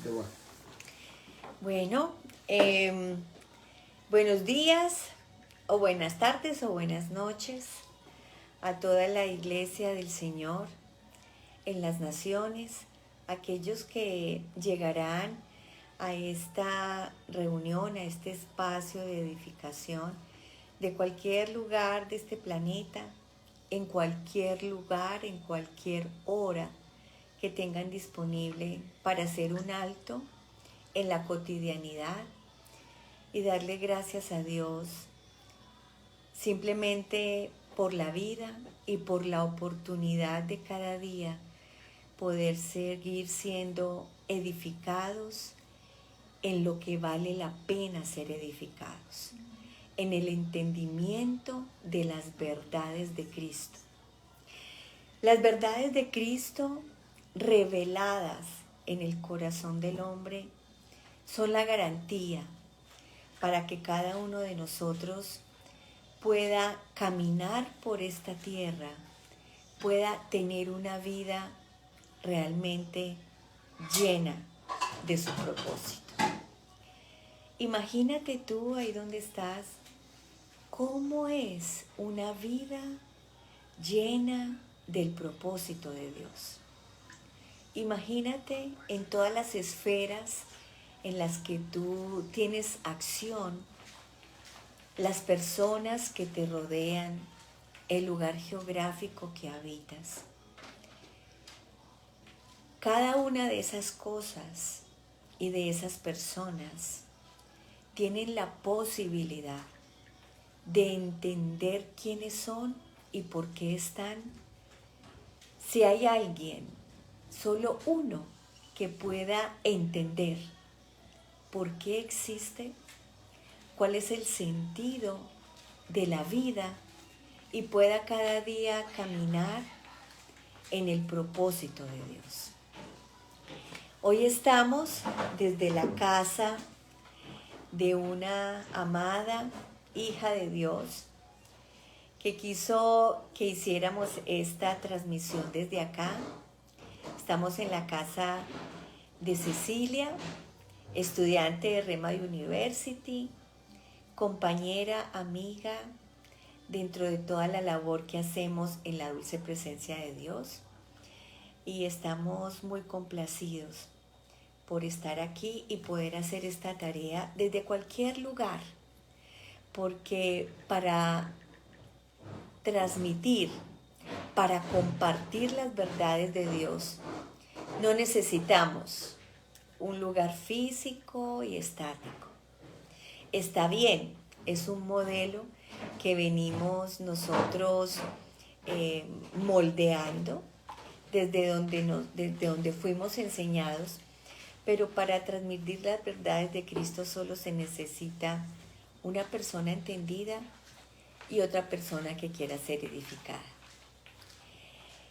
Te va. Bueno, buenos días o buenas tardes o buenas noches a toda la iglesia del Señor en las naciones, aquellos que llegarán a esta reunión, a este espacio de edificación de cualquier lugar de este planeta, en cualquier lugar, en cualquier hora que tengan disponible para hacer un alto en la cotidianidad y darle gracias a Dios simplemente por la vida y por la oportunidad de cada día poder seguir siendo edificados en lo que vale la pena ser edificados, en el entendimiento de las verdades de Cristo. Las verdades de Cristo reveladas en el corazón del hombre son la garantía para que cada uno de nosotros pueda caminar por esta tierra, pueda tener una vida realmente llena de su propósito. Imagínate tú ahí donde estás, cómo es una vida llena del propósito de Dios. Imagínate en todas las esferas en las que tú tienes acción, las personas que te rodean, el lugar geográfico que habitas. Cada una de esas cosas y de esas personas tienen la posibilidad de entender quiénes son y por qué están. Si hay alguien, solo uno, que pueda entender por qué existe, cuál es el sentido de la vida y pueda cada día caminar en el propósito de Dios. Hoy estamos desde la casa de una amada hija de Dios que quiso que hiciéramos esta transmisión desde acá. Estamos en la casa de Cecilia, estudiante de Rema University, compañera, amiga, dentro de toda la labor que hacemos en la dulce presencia de Dios. Y estamos muy complacidos por estar aquí y poder hacer esta tarea desde cualquier lugar, porque para transmitir, para compartir las verdades de Dios, no necesitamos un lugar físico y estático. Está bien, es un modelo que venimos nosotros moldeando desde donde fuimos enseñados, pero para transmitir las verdades de Cristo solo se necesita una persona entendida y otra persona que quiera ser edificada.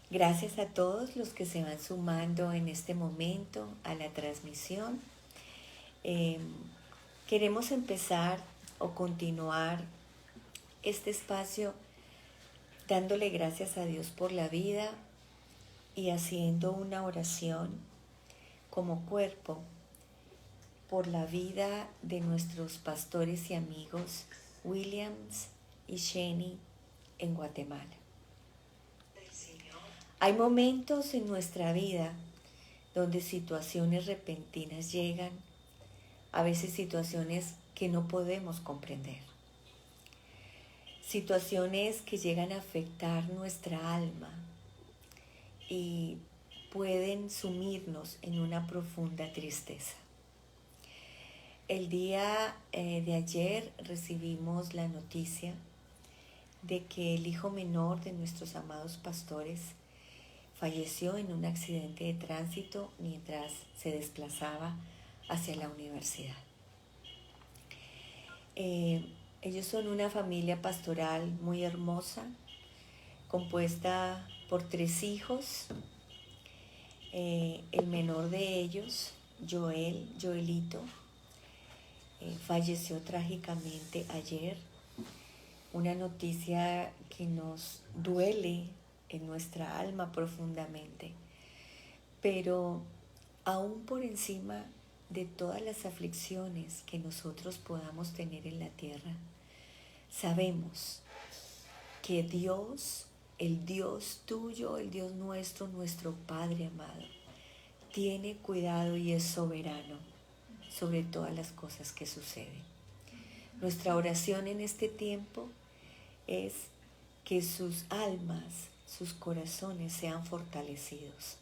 Gracias a todos los que se van sumando en este momento a la transmisión. Queremos empezar o continuar este espacio dándole gracias a Dios por la vida y haciendo una oración como cuerpo por la vida de nuestros pastores y amigos Williams y Sheni en Guatemala. Hay momentos en nuestra vida donde situaciones repentinas llegan, a veces situaciones que no podemos comprender, situaciones que llegan a afectar nuestra alma y pueden sumirnos en una profunda tristeza. El día de ayer recibimos la noticia de que el hijo menor de nuestros amados pastores falleció en un accidente de tránsito mientras se desplazaba hacia la universidad. Ellos son una familia pastoral muy hermosa, compuesta por 3 hijos. El menor de ellos, Joelito, falleció trágicamente ayer. Una noticia que nos duele en nuestra alma profundamente. Pero aún por encima de todas las aflicciones que nosotros podamos tener en la tierra, sabemos que Dios, el Dios tuyo, el Dios nuestro, nuestro Padre amado, tiene cuidado y es soberano sobre todas las cosas que suceden. Nuestra oración en este tiempo es que sus almas, sus corazones sean fortalecidos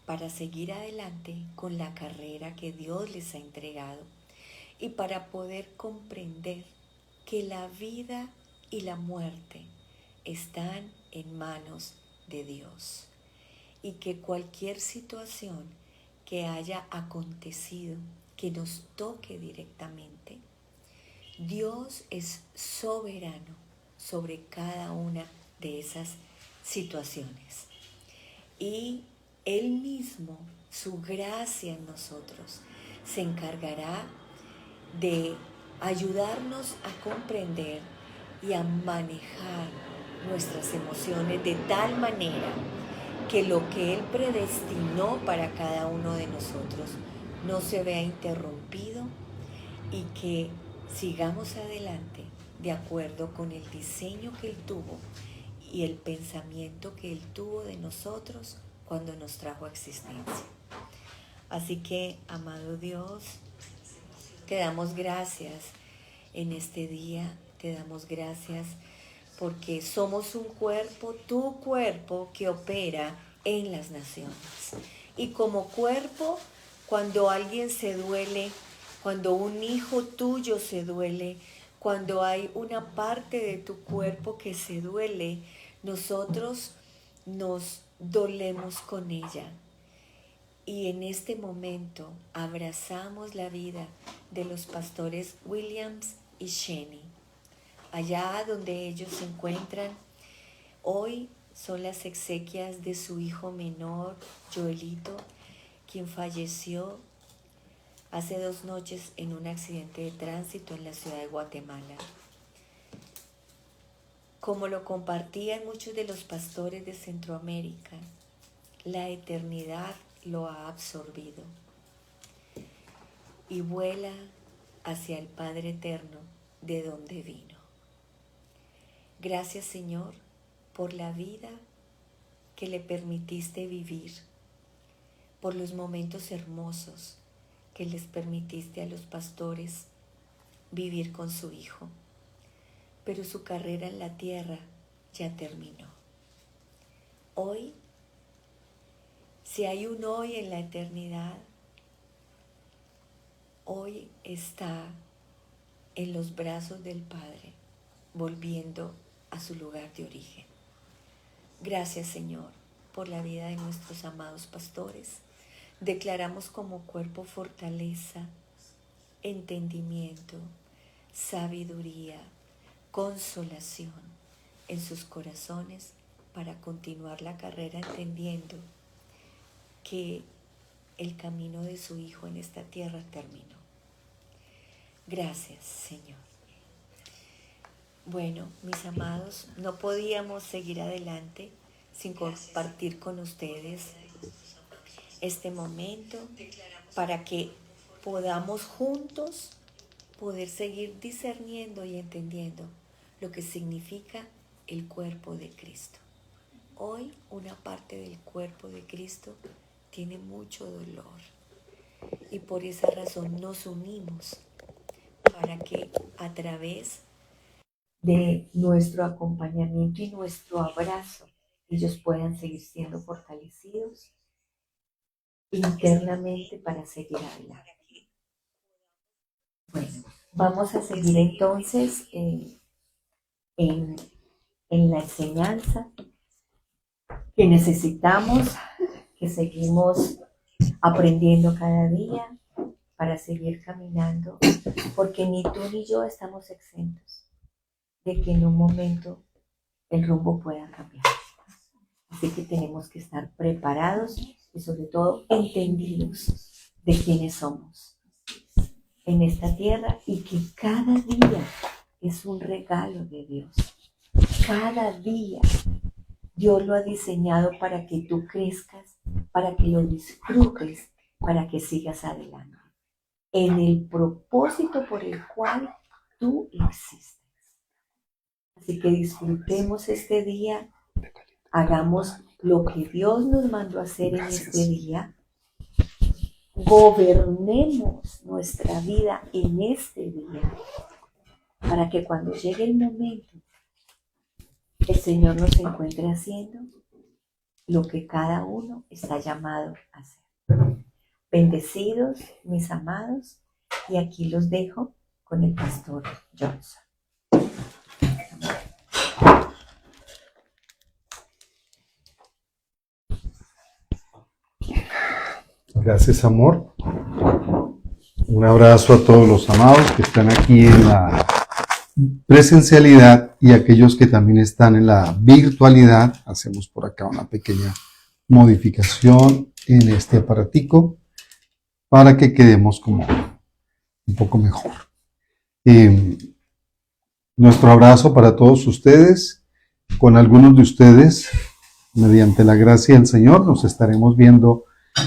para seguir adelante con la carrera que Dios les ha entregado y para poder comprender que la vida y la muerte están en manos de Dios y que cualquier situación que haya acontecido, que nos toque directamente, Dios es soberano sobre cada una de esas situaciones. Y Él mismo, su gracia en nosotros, se encargará de ayudarnos a comprender y a manejar nuestras emociones de tal manera que lo que Él predestinó para cada uno de nosotros no se vea interrumpido y que sigamos adelante de acuerdo con el diseño que Él tuvo y el pensamiento que Él tuvo de nosotros cuando nos trajo a existencia. Así que, amado Dios, te damos gracias en este día, te damos gracias porque somos un cuerpo, tu cuerpo que opera en las naciones. Y como cuerpo, cuando alguien se duele, cuando un hijo tuyo se duele, cuando hay una parte de tu cuerpo que se duele, nosotros nos dolemos con ella. Y en este momento abrazamos la vida de los pastores Williams y Shenny. Allá donde ellos se encuentran, hoy son las exequias de su hijo menor, Joelito, quien falleció hace 2 noches en un accidente de tránsito en la ciudad de Guatemala. Como lo compartían muchos de los pastores de Centroamérica, la eternidad lo ha absorbido y vuela hacia el Padre Eterno de donde vino. Gracias, Señor, por la vida que le permitiste vivir, por los momentos hermosos que les permitiste a los pastores vivir con su hijo. Pero su carrera en la tierra ya terminó. Hoy, si hay un hoy en la eternidad, hoy está en los brazos del Padre, volviendo a su lugar de origen. Gracias, Señor, por la vida de nuestros amados pastores. Declaramos como cuerpo fortaleza, entendimiento, sabiduría, consolación en sus corazones para continuar la carrera entendiendo que el camino de su Hijo en esta tierra terminó. Gracias, Señor. Bueno, mis amados, no podíamos seguir adelante sin compartir con ustedes este momento para que podamos juntos poder seguir discerniendo y entendiendo lo que significa el cuerpo de Cristo. Hoy una parte del cuerpo de Cristo tiene mucho dolor y por esa razón nos unimos para que a través de nuestro acompañamiento y nuestro abrazo ellos puedan seguir siendo fortalecidos internamente para seguir adelante. Bueno, vamos a seguir entonces en la enseñanza que necesitamos, que seguimos aprendiendo cada día para seguir caminando, porque ni tú ni yo estamos exentos de que en un momento el rumbo pueda cambiar. Así que tenemos que estar preparados y sobre todo entendidos de quiénes somos en esta tierra y que cada día es un regalo de Dios. Cada día Dios lo ha diseñado para que tú crezcas, para que lo disfrutes, para que sigas adelante. en el propósito por el cual tú existes. Así que disfrutemos este día, hagamos lo que Dios nos mandó a hacer en este día, gobernemos nuestra vida en este día, para que cuando llegue el momento, el Señor nos encuentre haciendo lo que cada uno está llamado a hacer. Bendecidos, mis amados, y aquí los dejo con el pastor Johnson. Gracias, amor. Un abrazo a todos los amados que están aquí en la presencialidad y aquellos que también están en la virtualidad. Hacemos por acá una pequeña modificación en este aparatico para que quedemos como un poco mejor. Nuestro abrazo para todos ustedes. Con algunos de ustedes, mediante la gracia del Señor, nos estaremos viendo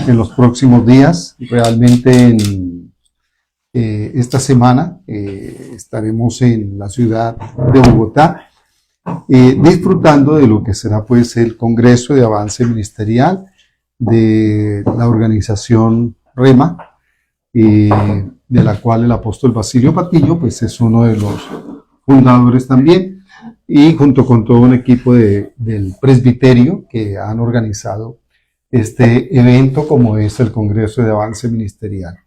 en los próximos días. Realmente en esta semana estaremos en la ciudad de Bogotá disfrutando de lo que será pues el Congreso de Avance Ministerial de la organización REMA, de la cual el apóstol Basilio Patiño pues es uno de los fundadores también, y junto con todo un equipo del presbiterio que han organizado este evento como es el Congreso de Avance Ministerial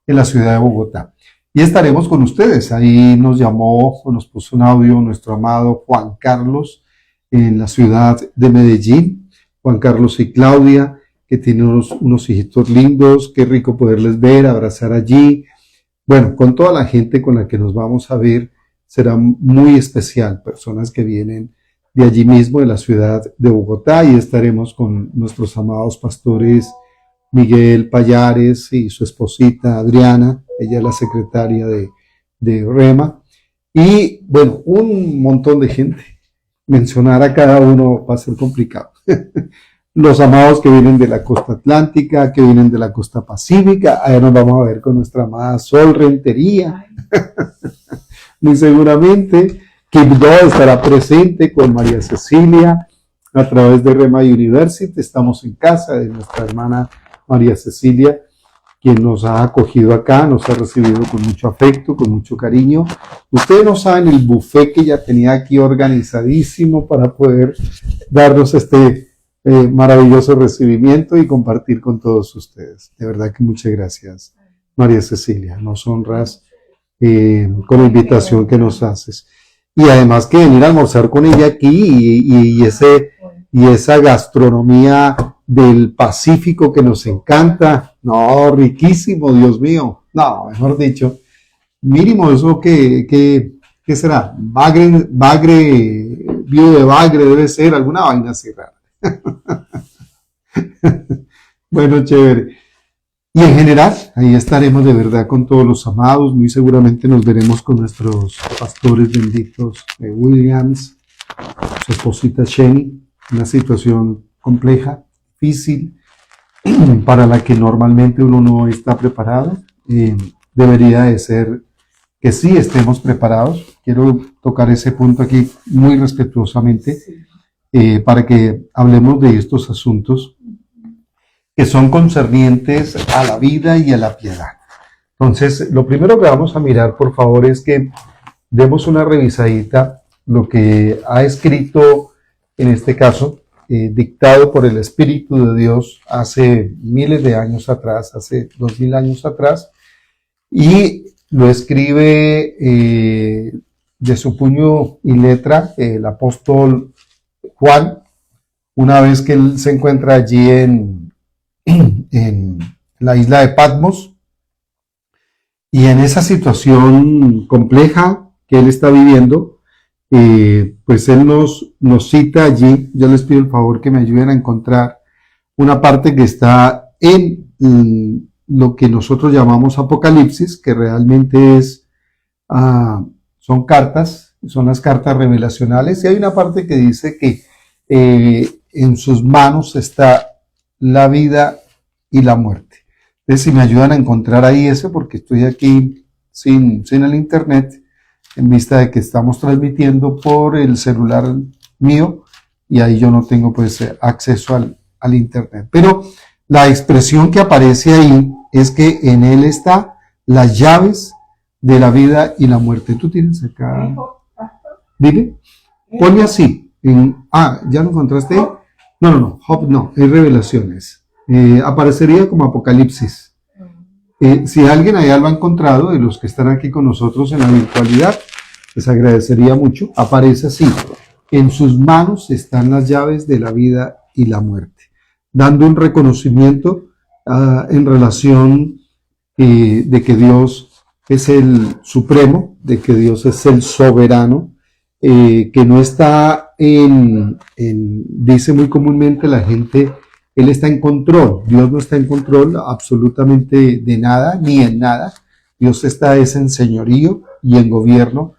en la ciudad de Bogotá. Y estaremos con ustedes. Ahí nos llamó o nos puso un audio nuestro amado Juan Carlos en la ciudad de Medellín. Juan Carlos y Claudia, que tienen unos hijitos lindos. Qué rico poderles ver, abrazar allí. Bueno, con toda la gente con la que nos vamos a ver, será muy especial. Personas que vienen de allí mismo, de la ciudad de Bogotá, y estaremos con nuestros amados pastores Miguel Payares y su esposita Adriana, ella es la secretaria de REMA, y bueno, un montón de gente. Mencionar a cada uno va a ser complicado. Los amados que vienen de la costa atlántica, que vienen de la costa pacífica, allá nos vamos a ver con nuestra amada Sol Rentería, muy seguramente. Kibdo estará presente con María Cecilia a través de REMA University. Estamos en casa de nuestra hermana María Cecilia, quien nos ha acogido acá, nos ha recibido con mucho afecto, con mucho cariño. Ustedes no saben el buffet que ella tenía aquí organizadísimo para poder darnos este maravilloso recibimiento y compartir con todos ustedes. De verdad que muchas gracias, María Cecilia. Nos honras con la invitación que nos haces. Y además que venir a almorzar con ella aquí y esa gastronomía del Pacífico que nos encanta. No, riquísimo, Dios mío. No, mejor dicho, mínimo eso ¿qué será? Bagre, viudo de bagre debe ser, alguna vaina así rara. Bueno, chévere. Y en general, ahí estaremos de verdad con todos los amados. Muy seguramente nos veremos con nuestros pastores benditos, Williams, su esposita Sheni. Una situación compleja, difícil, para la que normalmente uno no está preparado. Debería de ser que sí estemos preparados. Quiero tocar ese punto aquí muy respetuosamente para que hablemos de estos asuntos que son concernientes a la vida y a la piedad. Entonces, lo primero que vamos a mirar, por favor, es que demos una revisadita lo que ha escrito, en este caso, dictado por el Espíritu de Dios hace miles de años atrás, hace 2000 años atrás, y lo escribe de su puño y letra el apóstol Juan, una vez que él se encuentra allí en la isla de Patmos, y en esa situación compleja que él está viviendo, pues él nos cita allí. Yo les pido el favor que me ayuden a encontrar una parte que está en lo que nosotros llamamos Apocalipsis, que realmente son cartas, son las cartas revelacionales, y hay una parte que dice que en sus manos está la vida y la muerte. Entonces, si me ayudan a encontrar ahí ese, porque estoy aquí sin el internet, en vista de que estamos transmitiendo por el celular mío, y ahí yo no tengo pues acceso al internet. Pero la expresión que aparece ahí es que en él está las llaves de la vida y la muerte. Tú tienes acá. Dime. Ponle así. ¿Ya lo encontraste? No. Job no. Es Revelaciones. Aparecería como Apocalipsis. Si alguien allá lo ha encontrado, de los que están aquí con nosotros en la virtualidad, les agradecería mucho. Aparece así. En sus manos están las llaves de la vida y la muerte, dando un reconocimiento en relación de que Dios es el supremo, de que Dios es el soberano, que no está dice muy comúnmente la gente, Él está en control. Dios no está en control absolutamente de nada, ni en nada. Dios está en señorío y en gobierno,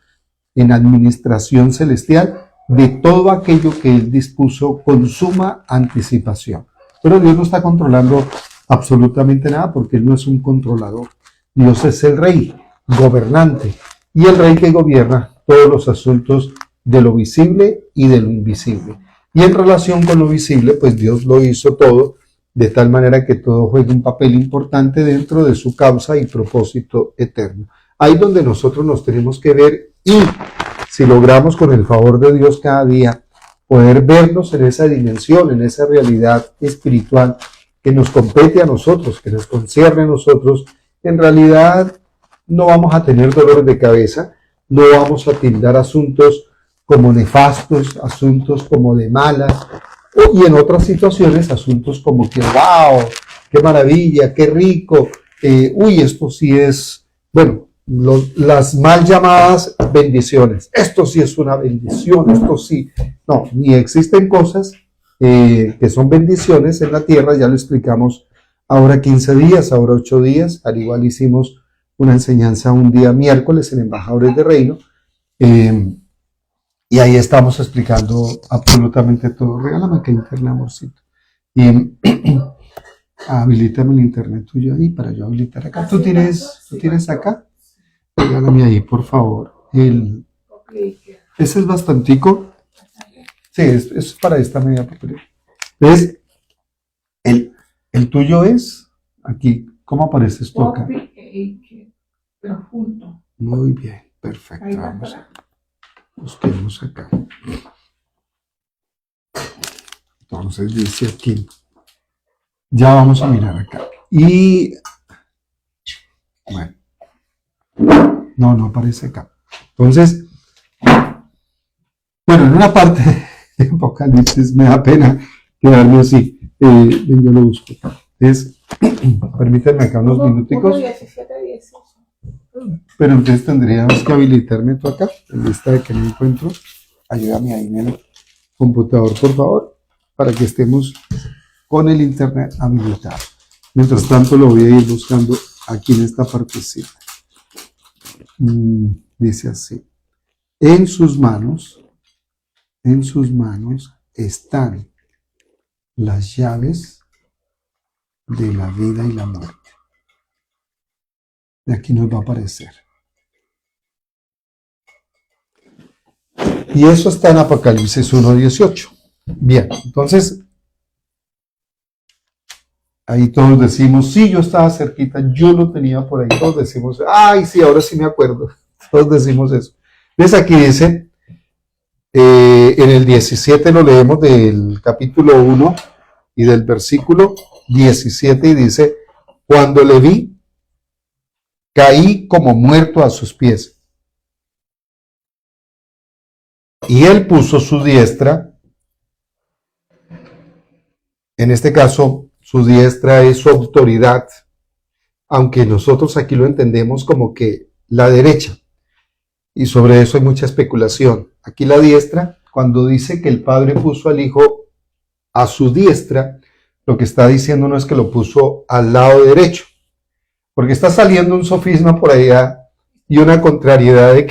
en administración celestial, de todo aquello que Él dispuso con suma anticipación. Pero Dios no está controlando absolutamente nada porque Él no es un controlador. Dios es el rey, gobernante, y el rey que gobierna todos los asuntos de lo visible y de lo invisible. Y en relación con lo visible, pues Dios lo hizo todo de tal manera que todo juegue un papel importante dentro de su causa y propósito eterno. Ahí donde nosotros nos tenemos que ver, y si logramos con el favor de Dios cada día poder vernos en esa dimensión, en esa realidad espiritual que nos compete a nosotros, que nos concierne a nosotros, en realidad no vamos a tener dolores de cabeza, no vamos a tildar asuntos como nefastos, asuntos como de malas, y en otras situaciones asuntos como que wow, qué maravilla, qué rico, esto sí es, bueno, las mal llamadas bendiciones. Esto sí es una bendición, esto sí. No, ni existen cosas que son bendiciones en la tierra, ya lo explicamos ahora 15 días, ahora 8 días, al igual hicimos una enseñanza un día miércoles en Embajadores de Reino, y ahí estamos explicando absolutamente todo. Regálame que internet, amorcito. Y habilítame el internet tuyo ahí para yo habilitar acá. ¿Tú tienes acá? Regálame ahí, por favor. Ese es bastantico. Sí, es para esta media papelera. Entonces, el tuyo es aquí. ¿Cómo apareces tú acá? Pero junto. Muy bien, perfecto. Vamos a busquemos acá. Entonces dice aquí. Ya vamos a mirar acá. Y bueno. No aparece acá. Entonces, bueno, en una parte de Apocalipsis me da pena quedarme así. Yo lo busco. Permítanme acá unos minuticos. 17, 18. Pero entonces tendríamos que habilitarme tú acá, en lista de que no encuentro. Ayúdame ahí en el computador, por favor, para que estemos con el internet habilitado. Mientras tanto lo voy a ir buscando aquí en esta partecita. Dice así: en sus manos están las llaves de la vida y la muerte. De aquí nos va a aparecer. Y eso está en Apocalipsis 1:18. Bien, entonces ahí todos decimos, sí, yo estaba cerquita, yo lo tenía por ahí. Todos decimos, ay, sí, ahora sí me acuerdo. Todos decimos eso. Entonces aquí dice, en el 17 lo leemos del capítulo 1 y del versículo 17 y dice, cuando le vi, caí como muerto a sus pies. Y él puso su diestra, en este caso, su diestra es su autoridad, aunque nosotros aquí lo entendemos como que la derecha, y sobre eso hay mucha especulación. Aquí la diestra, cuando dice que el Padre puso al Hijo a su diestra, lo que está diciendo no es que lo puso al lado derecho, porque está saliendo un sofisma por allá y una contrariedad de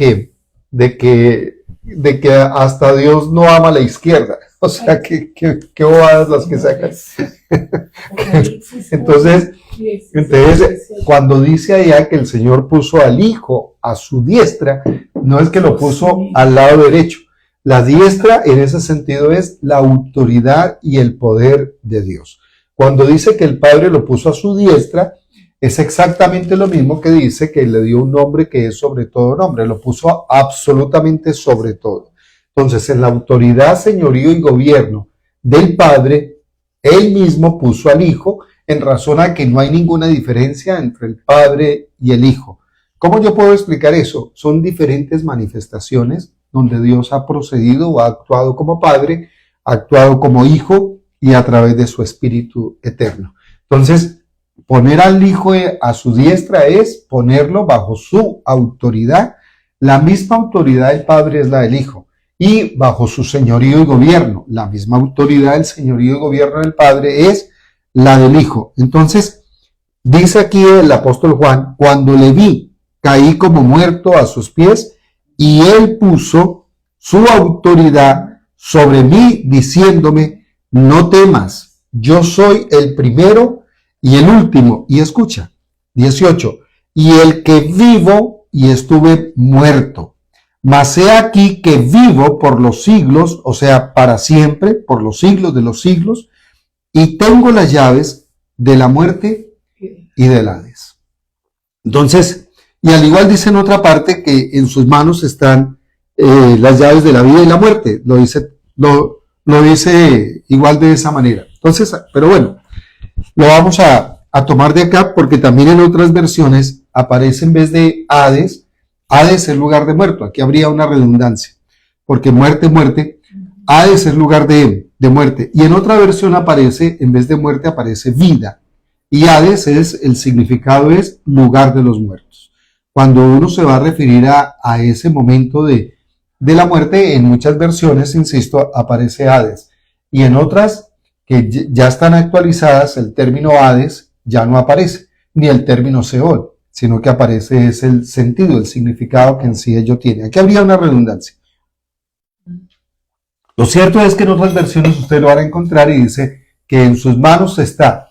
que de que hasta Dios no ama a la izquierda. O sea, qué bobadas las que sacan. Entonces, cuando dice allá que el Señor puso al Hijo a su diestra, no es que lo puso al lado derecho. La diestra en ese sentido es la autoridad y el poder de Dios. Cuando dice que el Padre lo puso a su diestra, es exactamente lo mismo que dice que le dio un nombre que es sobre todo nombre. Lo puso absolutamente sobre todo. Entonces, en la autoridad, señorío y gobierno del Padre, Él mismo puso al Hijo en razón a que no hay ninguna diferencia entre el Padre y el Hijo. ¿Cómo yo puedo explicar eso? Son diferentes manifestaciones donde Dios ha procedido o ha actuado como Padre, ha actuado como Hijo y a través de su Espíritu eterno. Entonces, poner al Hijo a su diestra es ponerlo bajo su autoridad. La misma autoridad del Padre es la del Hijo. Y bajo su señorío y gobierno, la misma autoridad del señorío y gobierno del Padre es la del Hijo. Entonces, dice aquí el apóstol Juan, cuando le vi, caí como muerto a sus pies, y él puso su autoridad sobre mí, diciéndome, no temas, yo soy el primero y el último. Y escucha, 18, y el que vivo y estuve muerto. Mas he aquí que vivo por los siglos, o sea, para siempre, por los siglos de los siglos, y tengo las llaves de la muerte y del Hades. Entonces, y al igual dice en otra parte que en sus manos están las llaves de la vida y la muerte. Lo dice igual de esa manera. Entonces, pero bueno, lo vamos a tomar de acá porque también en otras versiones aparece en vez de Hades, Hades es lugar de muerto. Aquí habría una redundancia, porque muerte, Hades es lugar de muerte. Y en otra versión aparece, en vez de muerte, aparece vida. Y Hades el significado es lugar de los muertos. Cuando uno se va a referir a ese momento de la muerte, en muchas versiones, insisto, aparece Hades. Y en otras, que ya están actualizadas, el término Hades ya no aparece, ni el término Seol, sino que aparece es el sentido, el significado que en sí ello tiene. Aquí habría una redundancia. Lo cierto es que en otras versiones usted lo van a encontrar y dice que en sus manos está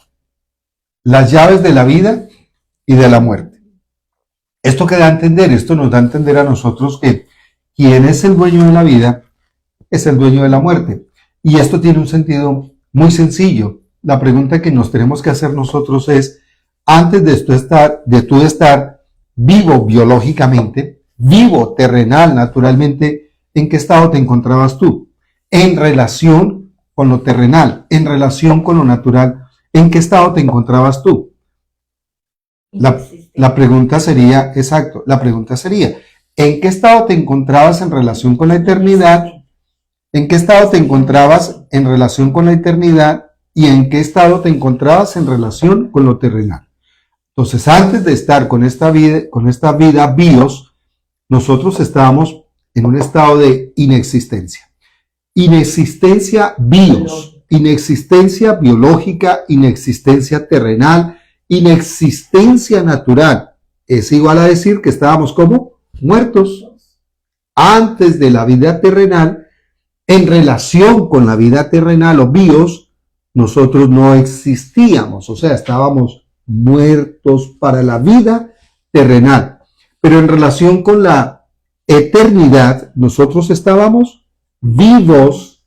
las llaves de la vida y de la muerte. Esto que da a entender, esto nos da a entender a nosotros que quien es el dueño de la vida es el dueño de la muerte. Y esto tiene un sentido muy sencillo. La pregunta que nos tenemos que hacer nosotros es, antes de tú estar vivo biológicamente, vivo terrenal, naturalmente, ¿en qué estado te encontrabas tú? En relación con lo terrenal, en relación con lo natural, ¿en qué estado te encontrabas tú? La pregunta sería, exacto, la pregunta sería, ¿en qué estado te encontrabas en relación con la eternidad? ¿En qué estado te encontrabas en relación con la eternidad? ¿Y en qué estado te encontrabas en relación con lo terrenal? Entonces, antes de estar con esta vida bios, nosotros estábamos en un estado de inexistencia. Inexistencia bios, inexistencia biológica, inexistencia terrenal, inexistencia natural. Es igual a decir que estábamos como muertos. Antes de la vida terrenal, en relación con la vida terrenal o bios, nosotros no existíamos, o sea, estábamos muertos para la vida terrenal. Pero en relación con la eternidad, nosotros estábamos vivos,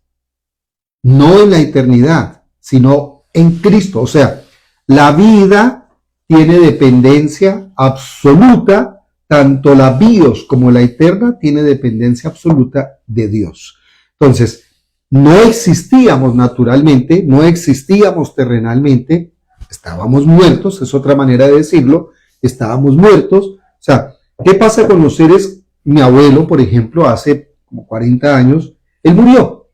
no en la eternidad, sino en Cristo. O sea, la vida tiene dependencia absoluta, tanto la bios como la eterna tiene dependencia absoluta de Dios. Entonces, no existíamos naturalmente, no existíamos terrenalmente, estábamos muertos, es otra manera de decirlo, estábamos muertos. O sea, ¿qué pasa con los seres? Mi abuelo, por ejemplo, hace como 40 años, él murió.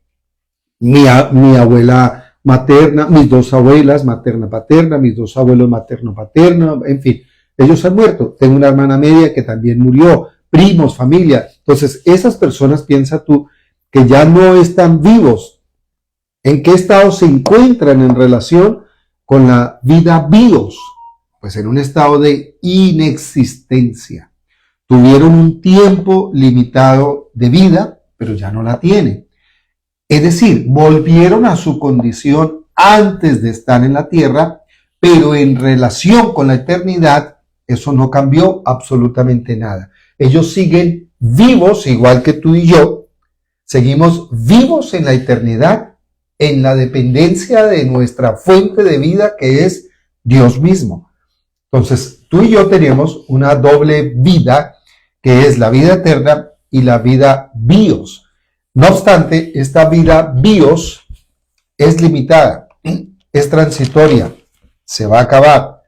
Mi abuela materna, mis dos abuelas, materna-paterna, mis dos abuelos materno-paterna, en fin, ellos han muerto. Tengo una hermana media que también murió, primos, familia. Entonces, esas personas, piensa tú, que ya no están vivos. ¿En qué estado se encuentran en relación con la vida bios? Pues en un estado de inexistencia. Tuvieron un tiempo limitado de vida, pero ya no la tienen. Es decir, volvieron a su condición antes de estar en la tierra, pero en relación con la eternidad, eso no cambió absolutamente nada. Ellos siguen vivos, igual que tú y yo, seguimos vivos en la eternidad, en la dependencia de nuestra fuente de vida, que es Dios mismo. Entonces, tú y yo tenemos una doble vida, que es la vida eterna y la vida bios. No obstante, esta vida bios es limitada, es transitoria, se va a acabar.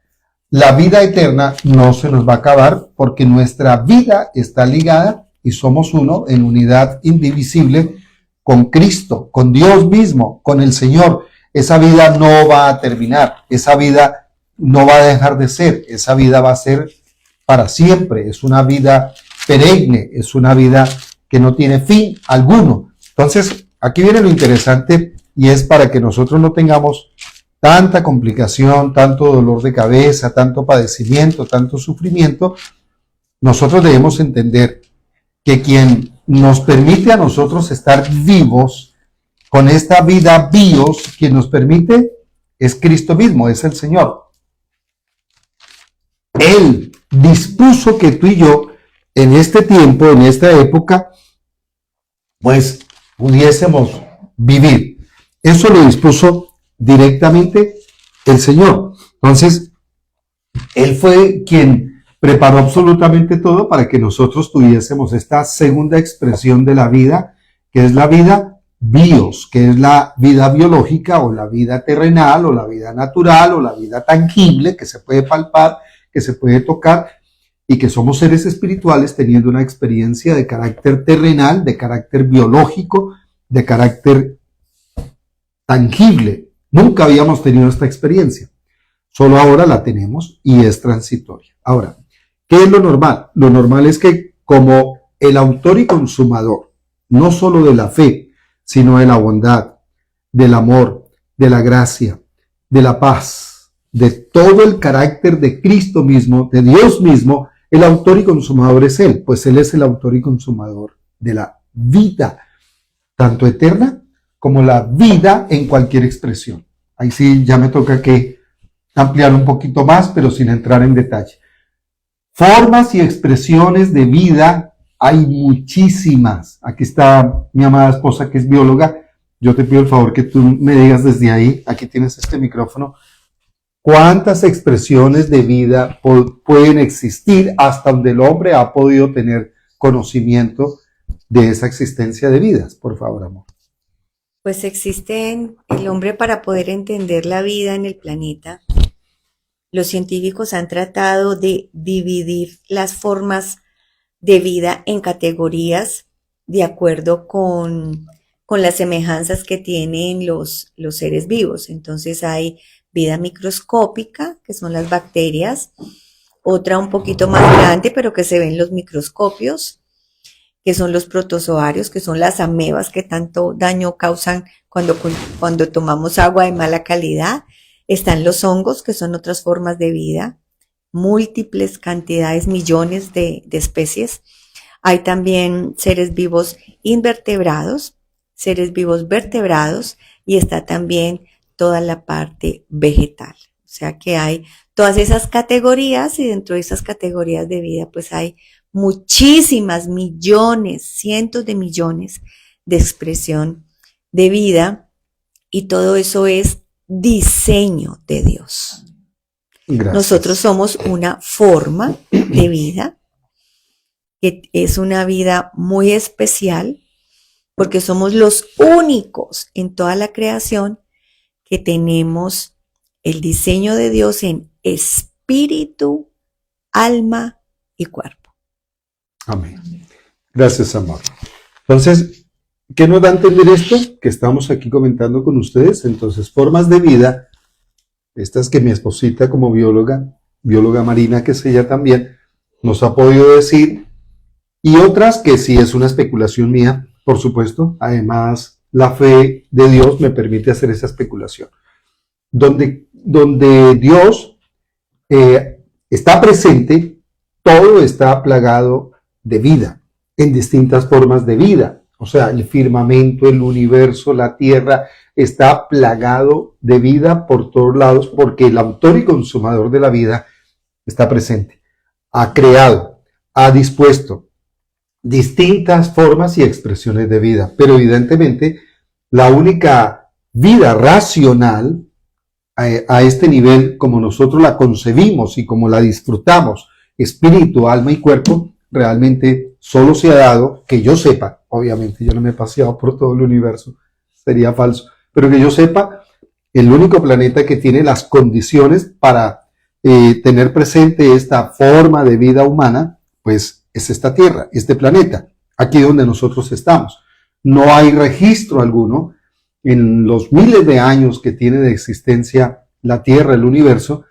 La vida eterna no se nos va a acabar porque nuestra vida está ligada y somos uno en unidad indivisible con Cristo, con Dios mismo, con el Señor. Esa vida no va a terminar, esa vida no va a dejar de ser, esa vida va a ser para siempre, es una vida perenne, es una vida que no tiene fin alguno. Entonces, aquí viene lo interesante y es para que nosotros no tengamos tanta complicación, tanto dolor de cabeza, tanto padecimiento, tanto sufrimiento. Nosotros debemos entender que quien nos permite a nosotros estar vivos con esta vida bios, quien nos permite es Cristo mismo, es el Señor. Él dispuso que tú y yo, en este tiempo, en esta época, pues pudiésemos vivir. Eso lo dispuso directamente el Señor. Entonces, Él fue quien preparó absolutamente todo para que nosotros tuviésemos esta segunda expresión de la vida, que es la vida bios, que es la vida biológica o la vida terrenal o la vida natural o la vida tangible que se puede palpar, que se puede tocar, y que somos seres espirituales teniendo una experiencia de carácter terrenal, de carácter biológico, de carácter tangible. Nunca habíamos tenido esta experiencia. Solo ahora la tenemos y es transitoria. Ahora, ¿qué es lo normal? Lo normal es que como el autor y consumador, no solo de la fe, sino de la bondad, del amor, de la gracia, de la paz, de todo el carácter de Cristo mismo, de Dios mismo, el autor y consumador es Él, pues Él es el autor y consumador de la vida, tanto eterna como la vida en cualquier expresión. Ahí sí ya me toca que ampliar un poquito más, pero sin entrar en detalle. Formas y expresiones de vida hay muchísimas. Aquí está mi amada esposa que es bióloga. Yo te pido el favor que tú me digas desde ahí, aquí tienes este micrófono, ¿cuántas expresiones de vida pueden existir hasta donde el hombre ha podido tener conocimiento de esa existencia de vidas? Por favor, amor. Pues existen, el hombre para poder entender la vida en el planeta, los científicos han tratado de dividir las formas de vida en categorías de acuerdo con las semejanzas que tienen los seres vivos. Entonces hay vida microscópica, que son las bacterias, otra un poquito más grande, pero que se ven en los microscopios, que son los protozoarios, que son las amebas que tanto daño causan cuando tomamos agua de mala calidad. Están los hongos, que son otras formas de vida, múltiples cantidades, millones de especies. Hay también seres vivos invertebrados, seres vivos vertebrados, y está también toda la parte vegetal. O sea que hay todas esas categorías, y dentro de esas categorías de vida pues hay muchísimas, millones, cientos de millones de expresión de vida, y todo eso es diseño de Dios. Gracias. Nosotros somos una forma de vida, que es una vida muy especial, porque somos los únicos en toda la creación que tenemos el diseño de Dios en espíritu, alma y cuerpo. Amén. Gracias, amor. Entonces, ¿qué nos da a entender esto? Que estamos aquí comentando con ustedes. Entonces, formas de vida, estas que mi esposita como bióloga marina, que es ella también, nos ha podido decir, y otras que sí es una especulación mía, por supuesto. Además, la fe de Dios me permite hacer esa especulación. Donde Dios está presente, todo está plagado de vida, en distintas formas de vida. O sea, el firmamento, el universo, la tierra, está plagado de vida por todos lados porque el autor y consumador de la vida está presente. Ha creado, ha dispuesto distintas formas y expresiones de vida, pero evidentemente la única vida racional a este nivel, como nosotros la concebimos y como la disfrutamos, espíritu, alma y cuerpo, realmente solo se ha dado, que yo sepa, obviamente yo no me he paseado por todo el universo, sería falso, pero que yo sepa, el único planeta que tiene las condiciones para tener presente esta forma de vida humana, pues es esta Tierra, este planeta, aquí donde nosotros estamos. No hay registro alguno en los miles de años que tiene de existencia la Tierra, el universo,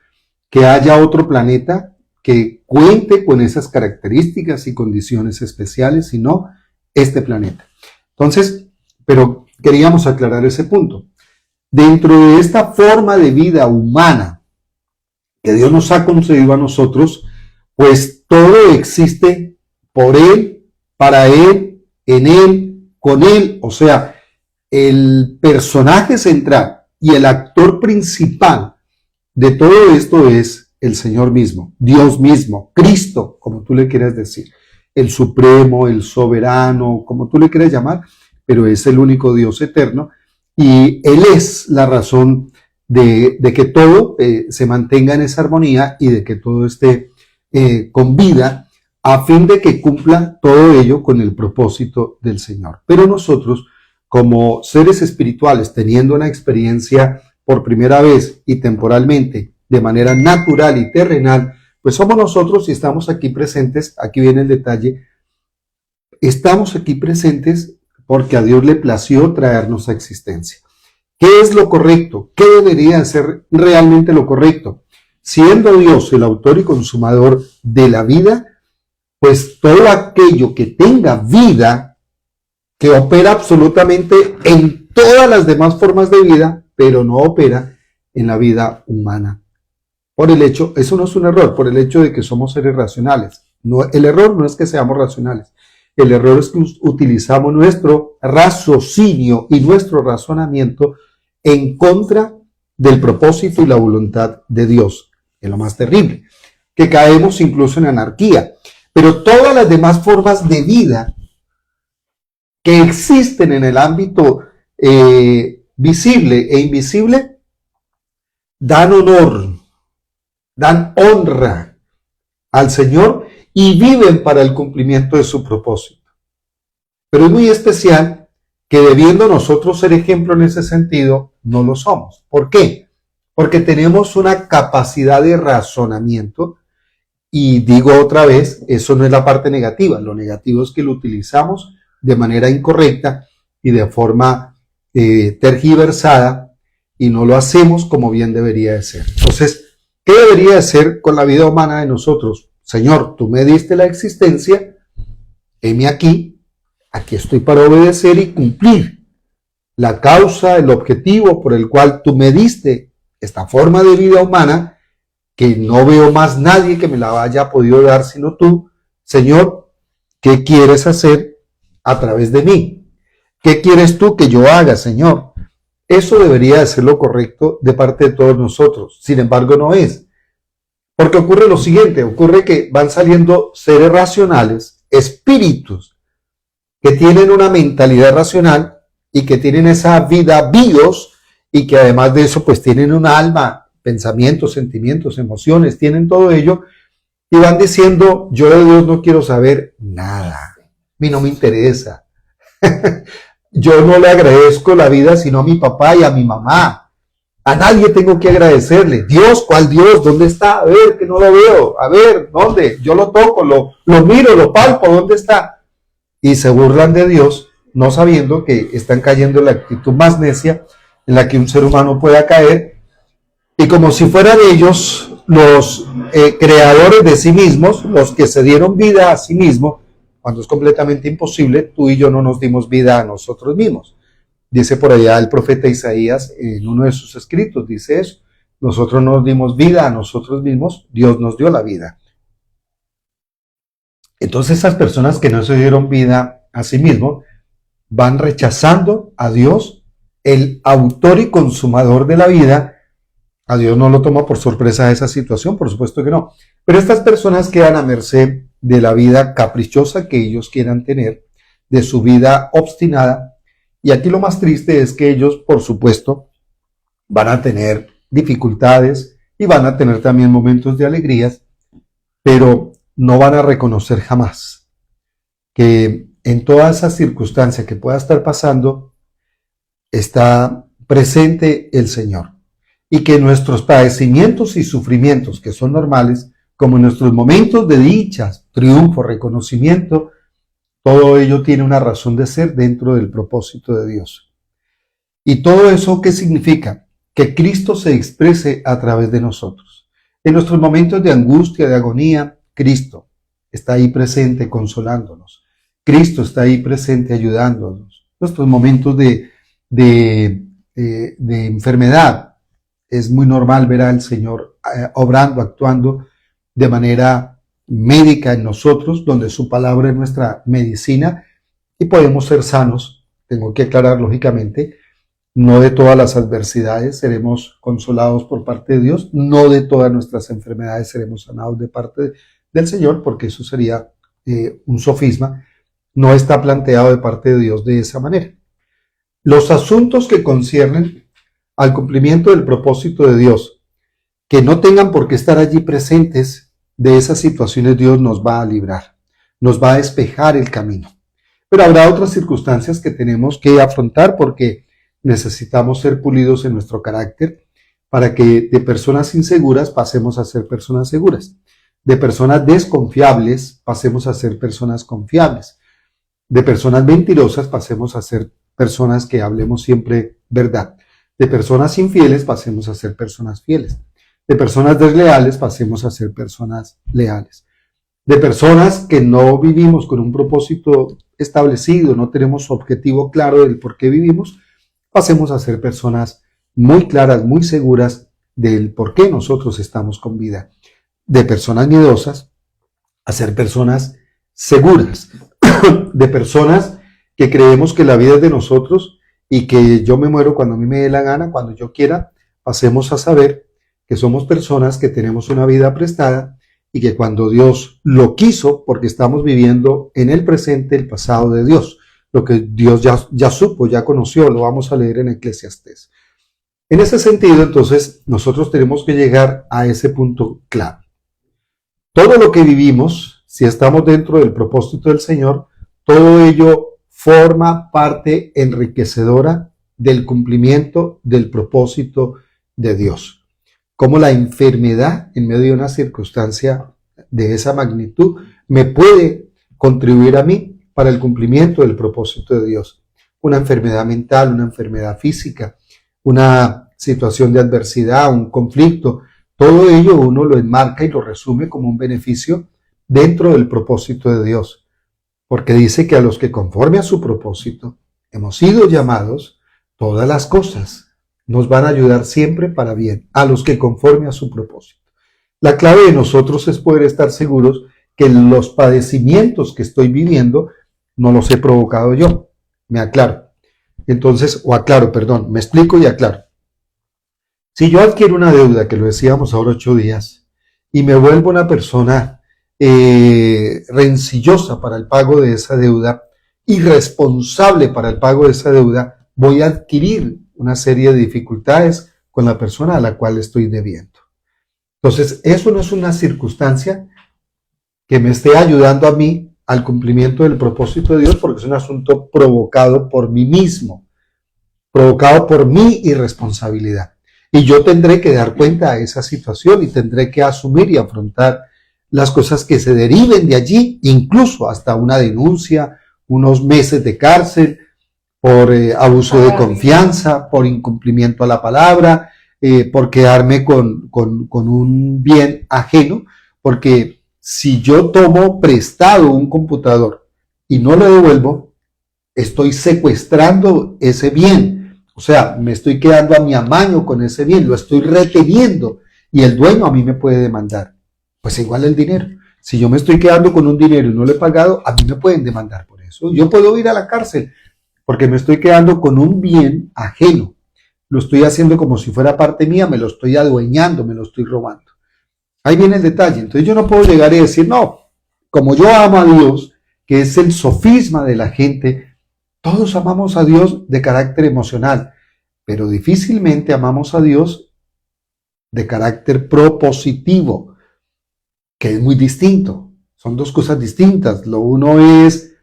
que haya otro planeta que cuente con esas características y condiciones especiales, sino este planeta. Entonces, pero queríamos aclarar ese punto. Dentro de esta forma de vida humana que Dios nos ha concedido a nosotros, pues todo existe por Él, para Él, en Él, con Él. O sea, el personaje central y el actor principal de todo esto es el Señor mismo, Dios mismo, Cristo, como tú le quieras decir, el supremo, el soberano, como tú le quieras llamar, pero es el único Dios eterno y Él es la razón de que todo se mantenga en esa armonía y de que todo esté con vida a fin de que cumpla todo ello con el propósito del Señor. Pero nosotros, como seres espirituales, teniendo una experiencia por primera vez y temporalmente, de manera natural y terrenal, pues somos nosotros y estamos aquí presentes. Aquí viene el detalle. Estamos aquí presentes porque a Dios le plació traernos a existencia. ¿Qué es lo correcto? ¿Qué debería ser realmente lo correcto? Siendo Dios el autor y consumador de la vida, pues todo aquello que tenga vida, que opera absolutamente en todas las demás formas de vida, pero no opera en la vida humana. Por el hecho, eso no es un error, por el hecho de que somos seres racionales. No, el error no es que seamos racionales. El error es que utilizamos nuestro raciocinio y nuestro razonamiento en contra del propósito y la voluntad de Dios. Es lo más terrible, que caemos incluso en anarquía. Pero todas las demás formas de vida que existen en el ámbito visible e invisible dan honor, dan honra al Señor y viven para el cumplimiento de su propósito. Pero es muy especial que debiendo nosotros ser ejemplo en ese sentido, no lo somos. ¿Por qué? Porque tenemos una capacidad de razonamiento y digo otra vez, eso no es la parte negativa. Lo negativo es que lo utilizamos de manera incorrecta y de forma tergiversada y no lo hacemos como bien debería de ser. Entonces, ¿qué debería de ser con la vida humana de nosotros? Señor, tú me diste la existencia, heme aquí estoy para obedecer y cumplir la causa, el objetivo por el cual tú me diste esta forma de vida humana, que no veo más nadie que me la haya podido dar sino tú. Señor, ¿qué quieres hacer a través de mí? ¿Qué quieres tú que yo haga, Señor? Eso debería de ser lo correcto de parte de todos nosotros. Sin embargo, no es. Porque ocurre lo siguiente, ocurre que van saliendo seres racionales, espíritus, que tienen una mentalidad racional y que tienen esa vida bios y que además de eso pues tienen un alma, pensamientos, sentimientos, emociones, tienen todo ello y van diciendo, yo de Dios no quiero saber nada, a mí no me interesa. Yo no le agradezco la vida sino a mi papá y a mi mamá. A nadie tengo que agradecerle. Dios, ¿cuál Dios? ¿Dónde está? A ver, que no lo veo. A ver, ¿dónde? Yo lo toco, lo miro, lo palpo, ¿dónde está? Y se burlan de Dios, no sabiendo que están cayendo en la actitud más necia en la que un ser humano pueda caer. Y como si fueran ellos los creadores de sí mismos, los que se dieron vida a sí mismos, cuando es completamente imposible, tú y yo no nos dimos vida a nosotros mismos. Dice por allá el profeta Isaías en uno de sus escritos, dice eso, nosotros no nos dimos vida a nosotros mismos, Dios nos dio la vida. Entonces esas personas que no se dieron vida a sí mismos, van rechazando a Dios, el autor y consumador de la vida. A Dios no lo toma por sorpresa esa situación, por supuesto que no. Pero estas personas quedan a merced de la vida caprichosa que ellos quieran tener, de su vida obstinada. Y aquí lo más triste es que ellos, por supuesto, van a tener dificultades y van a tener también momentos de alegrías, pero no van a reconocer jamás que en toda esa circunstancia que pueda estar pasando está presente el Señor. Y que nuestros padecimientos y sufrimientos, que son normales, como nuestros momentos de dichas, triunfo, reconocimiento, todo ello tiene una razón de ser dentro del propósito de Dios. ¿Y todo eso qué significa? Que Cristo se exprese a través de nosotros. En nuestros momentos de angustia, de agonía, Cristo está ahí presente consolándonos. Cristo está ahí presente ayudándonos. Nuestros momentos de enfermedad, es muy normal ver al Señor obrando, actuando de manera médica en nosotros, donde su palabra es nuestra medicina y podemos ser sanos. Tengo que aclarar lógicamente, no de todas las adversidades seremos consolados por parte de Dios, no de todas nuestras enfermedades seremos sanados de parte del Señor, porque eso sería un sofisma. No está planteado de parte de Dios de esa manera. Los asuntos que conciernen al cumplimiento del propósito de Dios, que no tengan por qué estar allí presentes, de esas situaciones Dios nos va a librar, nos va a despejar el camino. Pero habrá otras circunstancias que tenemos que afrontar porque necesitamos ser pulidos en nuestro carácter para que de personas inseguras pasemos a ser personas seguras, de personas desconfiables pasemos a ser personas confiables, de personas mentirosas pasemos a ser personas que hablemos siempre verdad. De personas infieles pasemos a ser personas fieles. De personas desleales pasemos a ser personas leales. De personas que no vivimos con un propósito establecido, no tenemos objetivo claro del por qué vivimos, pasemos a ser personas muy claras, muy seguras del por qué nosotros estamos con vida. De personas miedosas a ser personas seguras. De personas que creemos que la vida es de nosotros y que yo me muero cuando a mí me dé la gana, cuando yo quiera, pasemos a saber que somos personas que tenemos una vida prestada y que cuando Dios lo quiso, porque estamos viviendo en el presente el pasado de Dios, lo que Dios ya supo, ya conoció, lo vamos a leer en Eclesiastés. En ese sentido, entonces, nosotros tenemos que llegar a ese punto clave. Todo lo que vivimos, si estamos dentro del propósito del Señor, todo ello forma parte enriquecedora del cumplimiento del propósito de Dios. Como la enfermedad en medio de una circunstancia de esa magnitud me puede contribuir a mí para el cumplimiento del propósito de Dios. Una enfermedad mental, una enfermedad física, una situación de adversidad, un conflicto, todo ello uno lo enmarca y lo resume como un beneficio dentro del propósito de Dios. Porque dice que a los que conforme a su propósito hemos sido llamados, todas las cosas nos van a ayudar siempre para bien, a los que conforme a su propósito. La clave de nosotros es poder estar seguros que los padecimientos que estoy viviendo no los he provocado yo. Me aclaro. Entonces, me explico y aclaro. Si yo adquiero una deuda, que lo decíamos ahora 8 días, y me vuelvo una persona rencillosa para el pago de esa deuda, irresponsable para el pago de esa deuda, voy a adquirir una serie de dificultades con la persona a la cual estoy debiendo. Entonces, eso no es una circunstancia que me esté ayudando a mí al cumplimiento del propósito de Dios, porque es un asunto provocado por mí mismo, provocado por mi irresponsabilidad. Y yo tendré que dar cuenta de esa situación y tendré que asumir y afrontar las cosas que se deriven de allí, incluso hasta una denuncia, unos meses de cárcel, por abuso de confianza, por incumplimiento a la palabra, por quedarme con un bien ajeno, porque si yo tomo prestado un computador y no lo devuelvo, estoy secuestrando ese bien, o sea, me estoy quedando a mi amaño con ese bien, lo estoy reteniendo y el dueño a mí me puede demandar. Pues igual el dinero. Si yo me estoy quedando con un dinero y no lo he pagado, a mí me pueden demandar por eso. Yo puedo ir a la cárcel porque me estoy quedando con un bien ajeno. Lo estoy haciendo como si fuera parte mía, me lo estoy adueñando, me lo estoy robando. Ahí viene el detalle. Entonces yo no puedo llegar y decir, no, como yo amo a Dios, que es el sofisma de la gente, todos amamos a Dios de carácter emocional, pero difícilmente amamos a Dios de carácter propositivo, que es muy distinto. Son dos cosas distintas. Lo uno es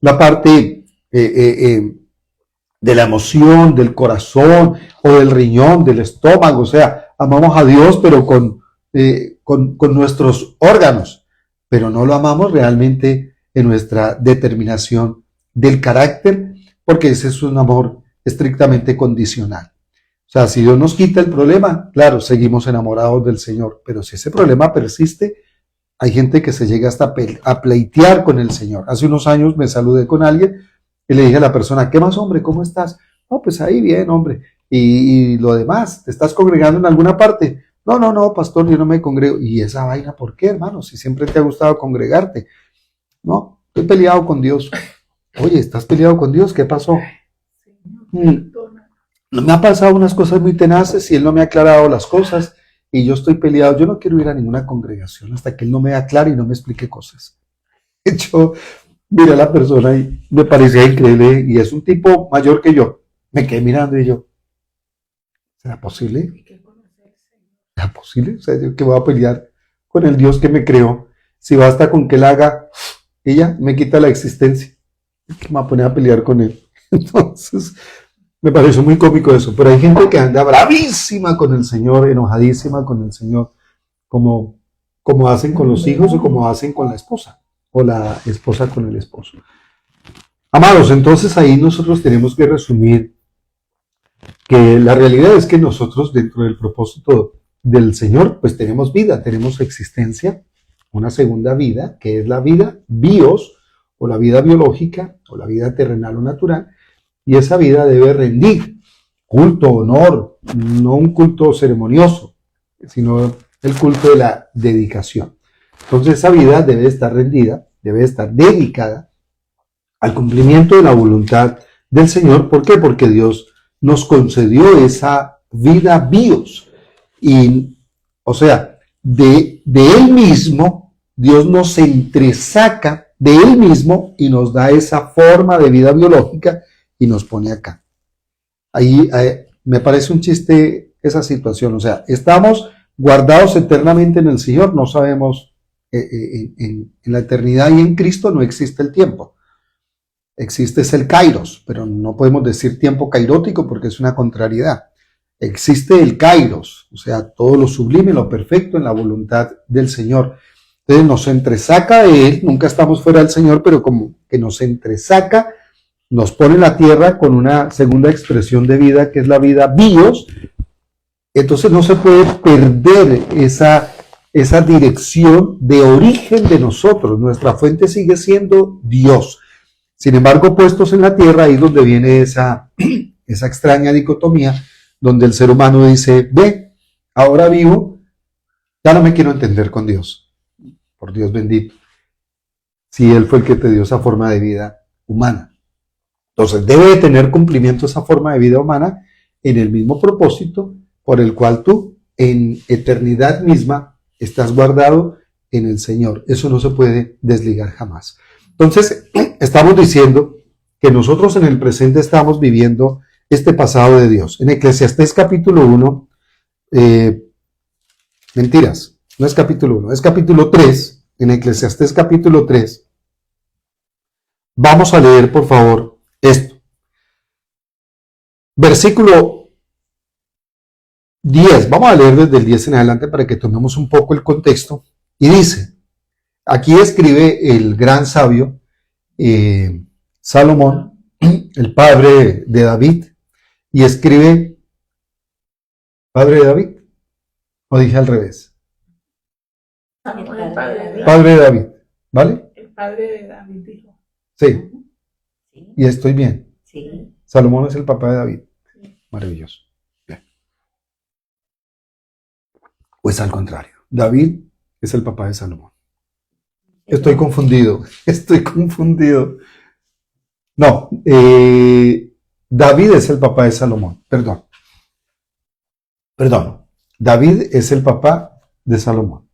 la parte de la emoción, del corazón o del riñón, del estómago. O sea, amamos a Dios, pero con nuestros órganos, pero no lo amamos realmente en nuestra determinación del carácter, porque ese es un amor estrictamente condicional. O sea, si Dios nos quita el problema, claro, seguimos enamorados del Señor, pero si ese problema persiste, hay gente que se llega hasta a pleitear con el Señor. Hace unos años me saludé con alguien y le dije a la persona, ¿qué más, hombre? ¿Cómo estás? No, pues ahí bien, hombre. Y lo demás, ¿te estás congregando en alguna parte? No, pastor, yo no me congrego. ¿Y esa vaina por qué, hermano? Si siempre te ha gustado congregarte. No, estoy peleado con Dios. Oye, ¿estás peleado con Dios? ¿Qué pasó? Me ha pasado unas cosas muy tenaces y Él no me ha aclarado las cosas y yo estoy peleado. Yo no quiero ir a ninguna congregación hasta que Él no me aclare y no me explique cosas. Yo miré a la persona y me parecía increíble y es un tipo mayor que yo. Me quedé mirando y yo, ¿será posible? ¿Será posible? O sea, yo que voy a pelear con el Dios que me creó. Si basta con que Él haga, ella me quita la existencia. Me va a poner a pelear con Él. Entonces, me pareció muy cómico eso. Pero hay gente que anda bravísima con el Señor, enojadísima con el Señor, como hacen con los hijos o como hacen con la esposa, o la esposa con el esposo. Amados, entonces ahí nosotros tenemos que resumir que la realidad es que nosotros dentro del propósito del Señor, pues tenemos vida, tenemos existencia, una segunda vida, que es la vida bios, o la vida biológica, o la vida terrenal o natural, y esa vida debe rendir culto, honor, no un culto ceremonioso, sino el culto de la dedicación. Entonces esa vida debe estar rendida, debe estar dedicada al cumplimiento de la voluntad del Señor. ¿Por qué? Porque Dios nos concedió esa vida bios. Y, o sea, de Él mismo, Dios nos entresaca de Él mismo y nos da esa forma de vida biológica y nos pone acá. Ahí me parece un chiste esa situación. O sea, estamos guardados eternamente en el Señor, no sabemos, en la eternidad y en Cristo no existe el tiempo. Existe es el kairos, pero no podemos decir tiempo kairótico porque es una contrariedad. Existe el kairos, o sea, todo lo sublime, lo perfecto en la voluntad del Señor. Entonces nos entresaca de Él, nunca estamos fuera del Señor, pero como que nos entresaca, nos pone en la tierra con una segunda expresión de vida, que es la vida bios. Entonces no se puede perder esa dirección de origen de nosotros. Nuestra fuente sigue siendo Dios. Sin embargo, puestos en la tierra, ahí es donde viene esa extraña dicotomía, donde el ser humano dice, ve, ahora vivo, ya no me quiero entender con Dios. Por Dios bendito. Si Él fue el que te dio esa forma de vida humana. Entonces debe de tener cumplimiento esa forma de vida humana en el mismo propósito por el cual tú en eternidad misma estás guardado en el Señor. Eso no se puede desligar jamás. Entonces estamos diciendo que nosotros en el presente estamos viviendo este pasado de Dios. En Eclesiastés capítulo 1, mentiras, no es capítulo 1, es capítulo 3, en Eclesiastés capítulo 3, vamos a leer por favor esto. Versículo 10, vamos a leer desde el 10 en adelante para que tomemos un poco el contexto. Y dice, aquí escribe el gran sabio Salomón, el padre de David, y escribe, ¿padre de David? ¿O dije al revés? Salomón, el padre de David. Padre de David, ¿vale? El padre de David dijo. Sí, y estoy bien. Sí. Salomón es el papá de David. Maravilloso. Bien. Pues al contrario, David es el papá de Salomón. Estoy confundido. No, David es el papá de Salomón, perdón. David es el papá de Salomón.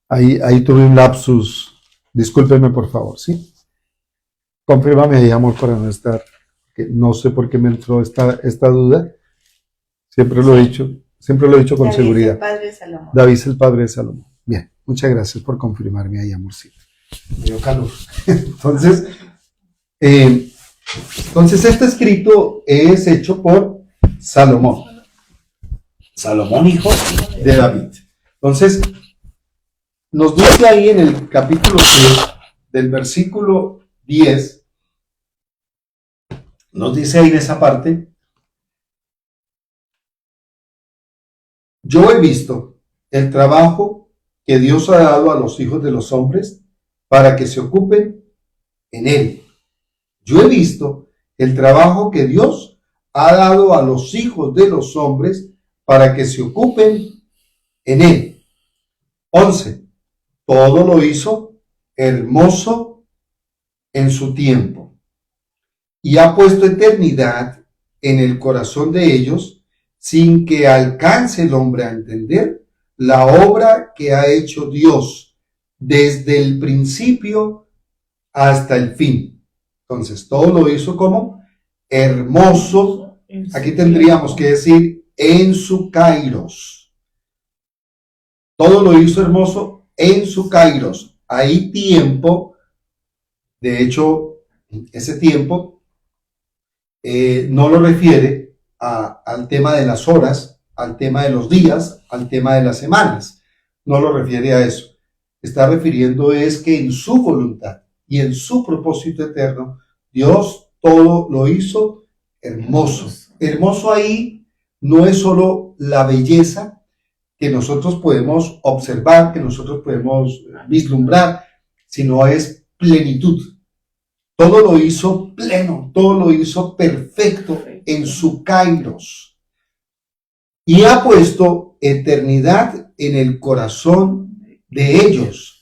Ahí tuve un lapsus, discúlpeme por favor, ¿sí? Confírmame ahí, amor, para no estar, que no sé por qué me entró esta duda. Siempre lo he dicho con seguridad. David es el padre de Salomón. David es el padre de Salomón. Bien, muchas gracias por confirmarme ahí, amorcito. Me dio calor. Entonces, este escrito es hecho por Salomón. Salomón, hijo de David. Entonces, nos dice ahí en el capítulo 3, del versículo 10, nos dice ahí en esa parte: yo he visto el trabajo que Dios ha dado a los hijos de los hombres para que se ocupen en él. Yo he visto el trabajo que Dios ha dado a los hijos de los hombres para que se ocupen en él. 11. Todo lo hizo hermoso en su tiempo y ha puesto eternidad en el corazón de ellos, sin que alcance el hombre a entender la obra que ha hecho Dios desde el principio hasta el fin. Entonces, todo lo hizo como hermoso. Aquí tendríamos que decir en su kairos. Todo lo hizo hermoso en su kairos. Hay tiempo, de hecho, ese tiempo no lo refiere al tema de las horas, al tema de los días, al tema de las semanas. No lo refiere a eso. Está refiriendo es que en su voluntad y en su propósito eterno, Dios todo lo hizo hermoso. Hermoso ahí no es solo la belleza que nosotros podemos observar, que nosotros podemos vislumbrar, sino es plenitud. Todo lo hizo pleno, todo lo hizo perfecto en su kairos. Y ha puesto eternidad en el corazón de ellos.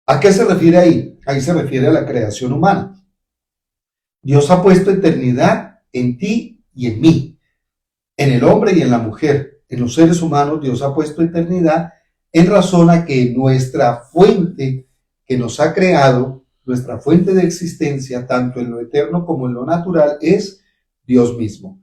¿A qué se refiere ahí? Ahí se refiere a la creación humana. Dios ha puesto eternidad en ti y en mí, en el hombre y en la mujer. En los seres humanos Dios ha puesto eternidad en razón a que nuestra fuente que nos ha creado, nuestra fuente de existencia, tanto en lo eterno como en lo natural, es Dios mismo.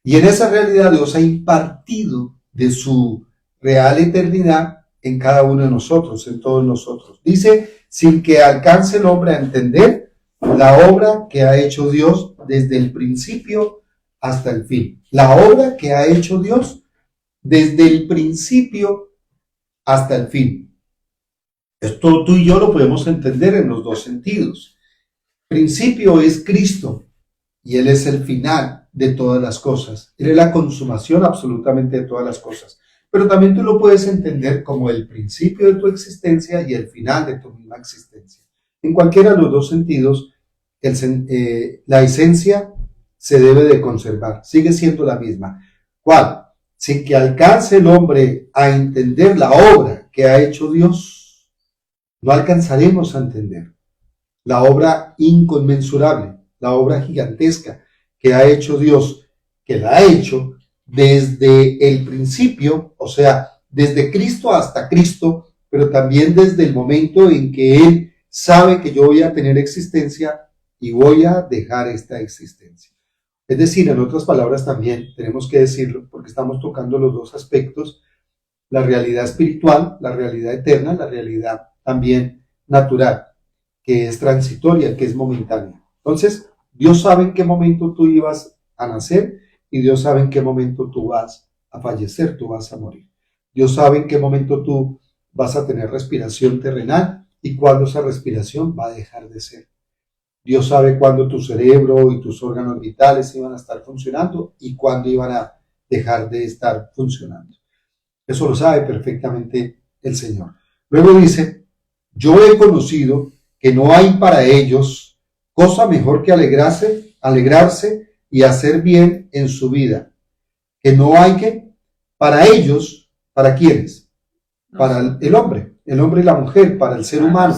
Y en esa realidad Dios ha impartido de su real eternidad en cada uno de nosotros, en todos nosotros. Dice, sin que alcance el hombre a entender la obra que ha hecho Dios desde el principio hasta el fin. La obra que ha hecho Dios desde el principio hasta el fin. Esto tú y yo lo podemos entender en los dos sentidos. Principio es Cristo y Él es el final de todas las cosas. Él es la consumación absolutamente de todas las cosas. Pero también tú lo puedes entender como el principio de tu existencia y el final de tu misma existencia. En cualquiera de los dos sentidos, la esencia se debe de conservar, sigue siendo la misma. ¿Cuál? Sin que alcance el hombre a entender la obra que ha hecho Dios, no alcanzaremos a entender la obra inconmensurable, la obra gigantesca que ha hecho Dios, que la ha hecho desde el principio, o sea, desde Cristo hasta Cristo, pero también desde el momento en que Él sabe que yo voy a tener existencia y voy a dejar esta existencia. Es decir, en otras palabras también tenemos que decirlo, porque estamos tocando los dos aspectos, la realidad espiritual, la realidad eterna, la realidad también natural, que es transitoria, que es momentánea. Entonces, Dios sabe en qué momento tú ibas a nacer y Dios sabe en qué momento tú vas a fallecer, tú vas a morir. Dios sabe en qué momento tú vas a tener respiración terrenal y cuándo esa respiración va a dejar de ser. Dios sabe cuándo tu cerebro y tus órganos vitales iban a estar funcionando y cuándo iban a dejar de estar funcionando. Eso lo sabe perfectamente el Señor. Luego dice, yo he conocido que no hay para ellos cosa mejor que alegrarse y hacer bien en su vida. Que no hay que, para ellos, ¿para quiénes? Para el hombre y la mujer, para el ser humano.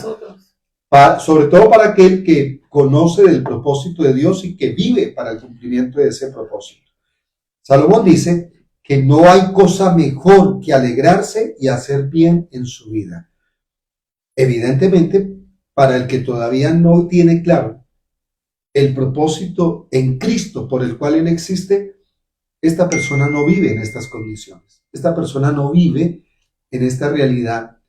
sobre todo para aquel que conoce del propósito de Dios y que vive para el cumplimiento de ese propósito. Salomón dice que no hay cosa mejor que alegrarse y hacer bien en su vida. Evidentemente, para el que todavía no tiene claro el propósito en Cristo por el cual Él existe, esta persona no vive en estas condiciones. Esta persona no vive en esta realidad,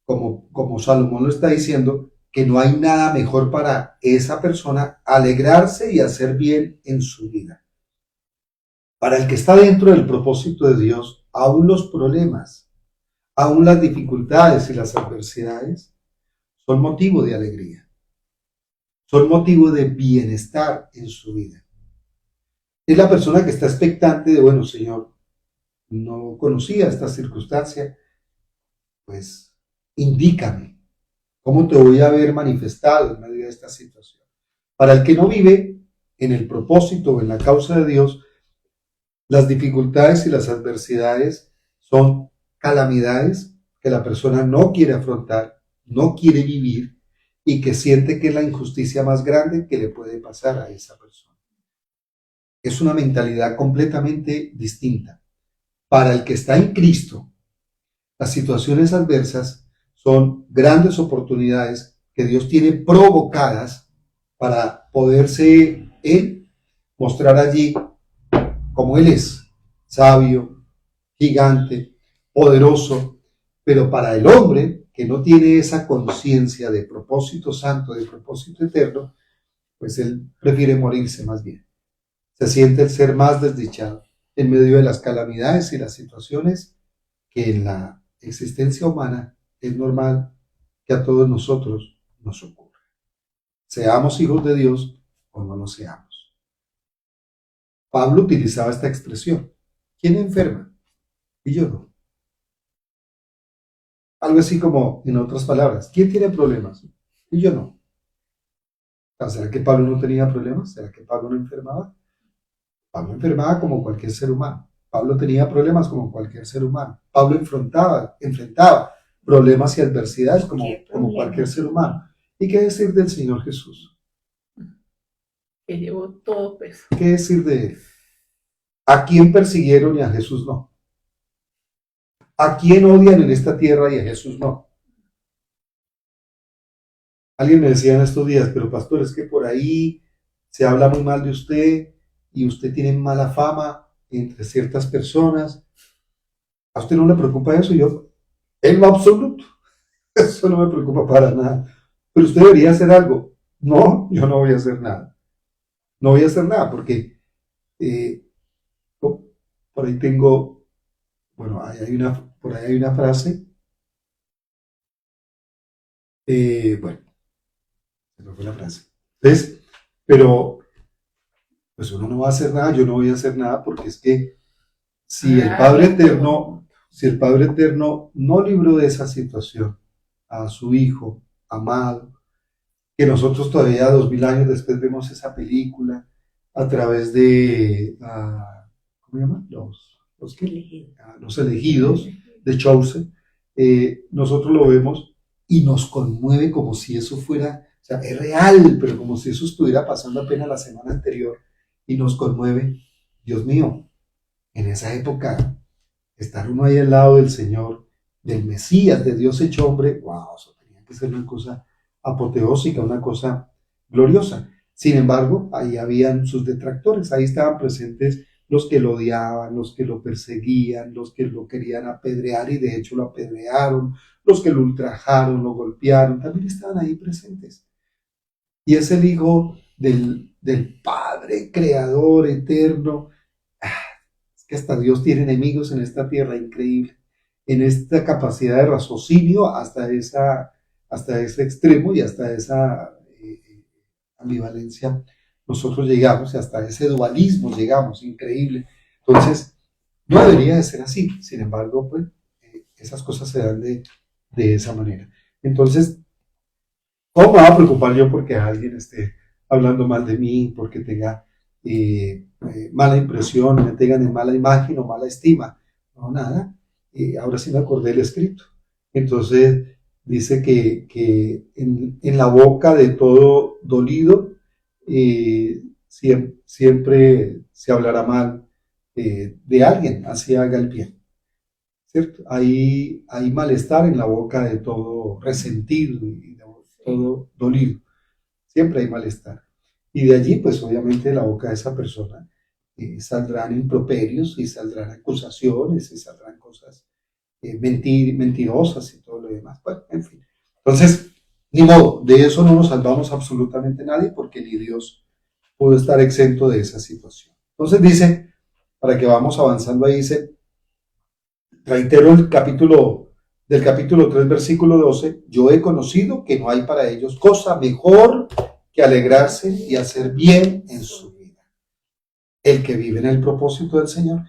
como Salomón lo está diciendo, que no hay nada mejor para esa persona alegrarse y hacer bien en su vida. Para el que está dentro del propósito de Dios, aún los problemas, aún las dificultades y las adversidades son motivo de alegría, son motivo de bienestar en su vida. Es la persona que está expectante de, bueno, Señor, no conocía esta circunstancia, pues indícame cómo te voy a ver manifestado en medio de esta situación. Para el que no vive en el propósito o en la causa de Dios, las dificultades y las adversidades son calamidades que la persona no quiere afrontar, no quiere vivir y que siente que es la injusticia más grande que le puede pasar a esa persona. Es una mentalidad completamente distinta. Para el que está en Cristo, las situaciones adversas son grandes oportunidades que Dios tiene provocadas para poderse Él mostrar allí como Él es, sabio, gigante, poderoso, pero para el hombre que no tiene esa conciencia de propósito santo, de propósito eterno, pues él prefiere morirse más bien. Se siente el ser más desdichado en medio de las calamidades y las situaciones que en la existencia humana es normal que a todos nosotros nos ocurra. Seamos hijos de Dios o no lo seamos. Pablo utilizaba esta expresión. ¿Quién enferma? Y yo no. Algo así como, en otras palabras, ¿quién tiene problemas? Y yo no. ¿Será que Pablo no tenía problemas? ¿Será que Pablo no enfermaba? Pablo enfermaba como cualquier ser humano. Pablo tenía problemas como cualquier ser humano. Pablo enfrentaba problemas y adversidades como cualquier ser humano. ¿Y qué decir del Señor Jesús? Que llevó todo peso. ¿Qué decir de él? ¿A quién persiguieron y a Jesús no? ¿A quién odian en esta tierra y a Jesús no? Alguien me decía en estos días, pero pastor, es que por ahí se habla muy mal de usted y usted tiene mala fama entre ciertas personas. ¿A usted no le preocupa eso? Y yo, en lo absoluto, eso no me preocupa para nada. Pero usted debería hacer algo. No, yo no voy a hacer nada. No voy a hacer nada porque por ahí tengo, bueno, por ahí hay una frase. Bueno, se me fue la frase. ¿Ves? Pero pues uno no va a hacer nada, yo no voy a hacer nada porque es que si el Padre Eterno no libró de esa situación a su Hijo amado, que nosotros todavía 2000 años después vemos esa película a través de, ¿cómo se llama? Los elegidos de Chosen, nosotros lo vemos y nos conmueve como si eso fuera, o sea, es real, pero como si eso estuviera pasando apenas la semana anterior y nos conmueve. Dios mío, en esa época, estar uno ahí al lado del Señor, del Mesías, de Dios hecho hombre, wow, eso tenía que ser una cosa apoteósica, una cosa gloriosa. Sin embargo, ahí habían sus detractores, ahí estaban presentes los que lo odiaban, los que lo perseguían, los que lo querían apedrear y de hecho lo apedrearon, los que lo ultrajaron, lo golpearon, también estaban ahí presentes. Y es el Hijo del Padre, Creador, Eterno. Es que hasta Dios tiene enemigos en esta tierra, increíble. En esta capacidad de raciocinio hasta ese extremo y hasta esa ambivalencia nosotros llegamos y hasta ese dualismo llegamos, increíble. Entonces, no debería de ser así. Sin embargo, pues, esas cosas se dan de esa manera. Entonces, ¿cómo me va a preocupar yo porque alguien esté hablando mal de mí, porque tenga mala impresión, me tengan en mala imagen o mala estima? No, nada. Ahora sí me acordé del escrito. Entonces, dice que en la boca de todo dolido siempre se hablará mal de alguien, así haga el bien, ¿cierto? Hay malestar en la boca de todo resentido y de todo dolido, siempre hay malestar. Y de allí, pues obviamente de la boca de esa persona saldrán improperios y saldrán acusaciones y saldrán cosas mentirosas y todo lo demás. Bueno, en fin. Entonces, ni modo, de eso no nos salvamos absolutamente nadie porque ni Dios pudo estar exento de esa situación. Entonces dice, para que vamos avanzando ahí, dice, reitero del capítulo 3, versículo 12, yo he conocido que no hay para ellos cosa mejor que alegrarse y hacer bien en su vida. El que vive en el propósito del Señor.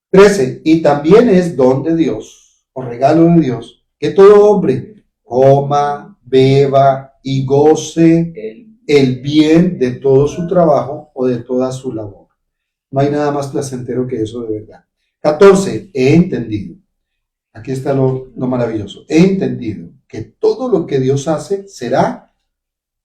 13. Y también es don de Dios, o regalo de Dios, que todo hombre coma, beba y goce el bien de todo su trabajo o de toda su labor. No hay nada más placentero que eso de verdad. 14. He entendido. Aquí está lo maravilloso. He entendido que todo lo que Dios hace será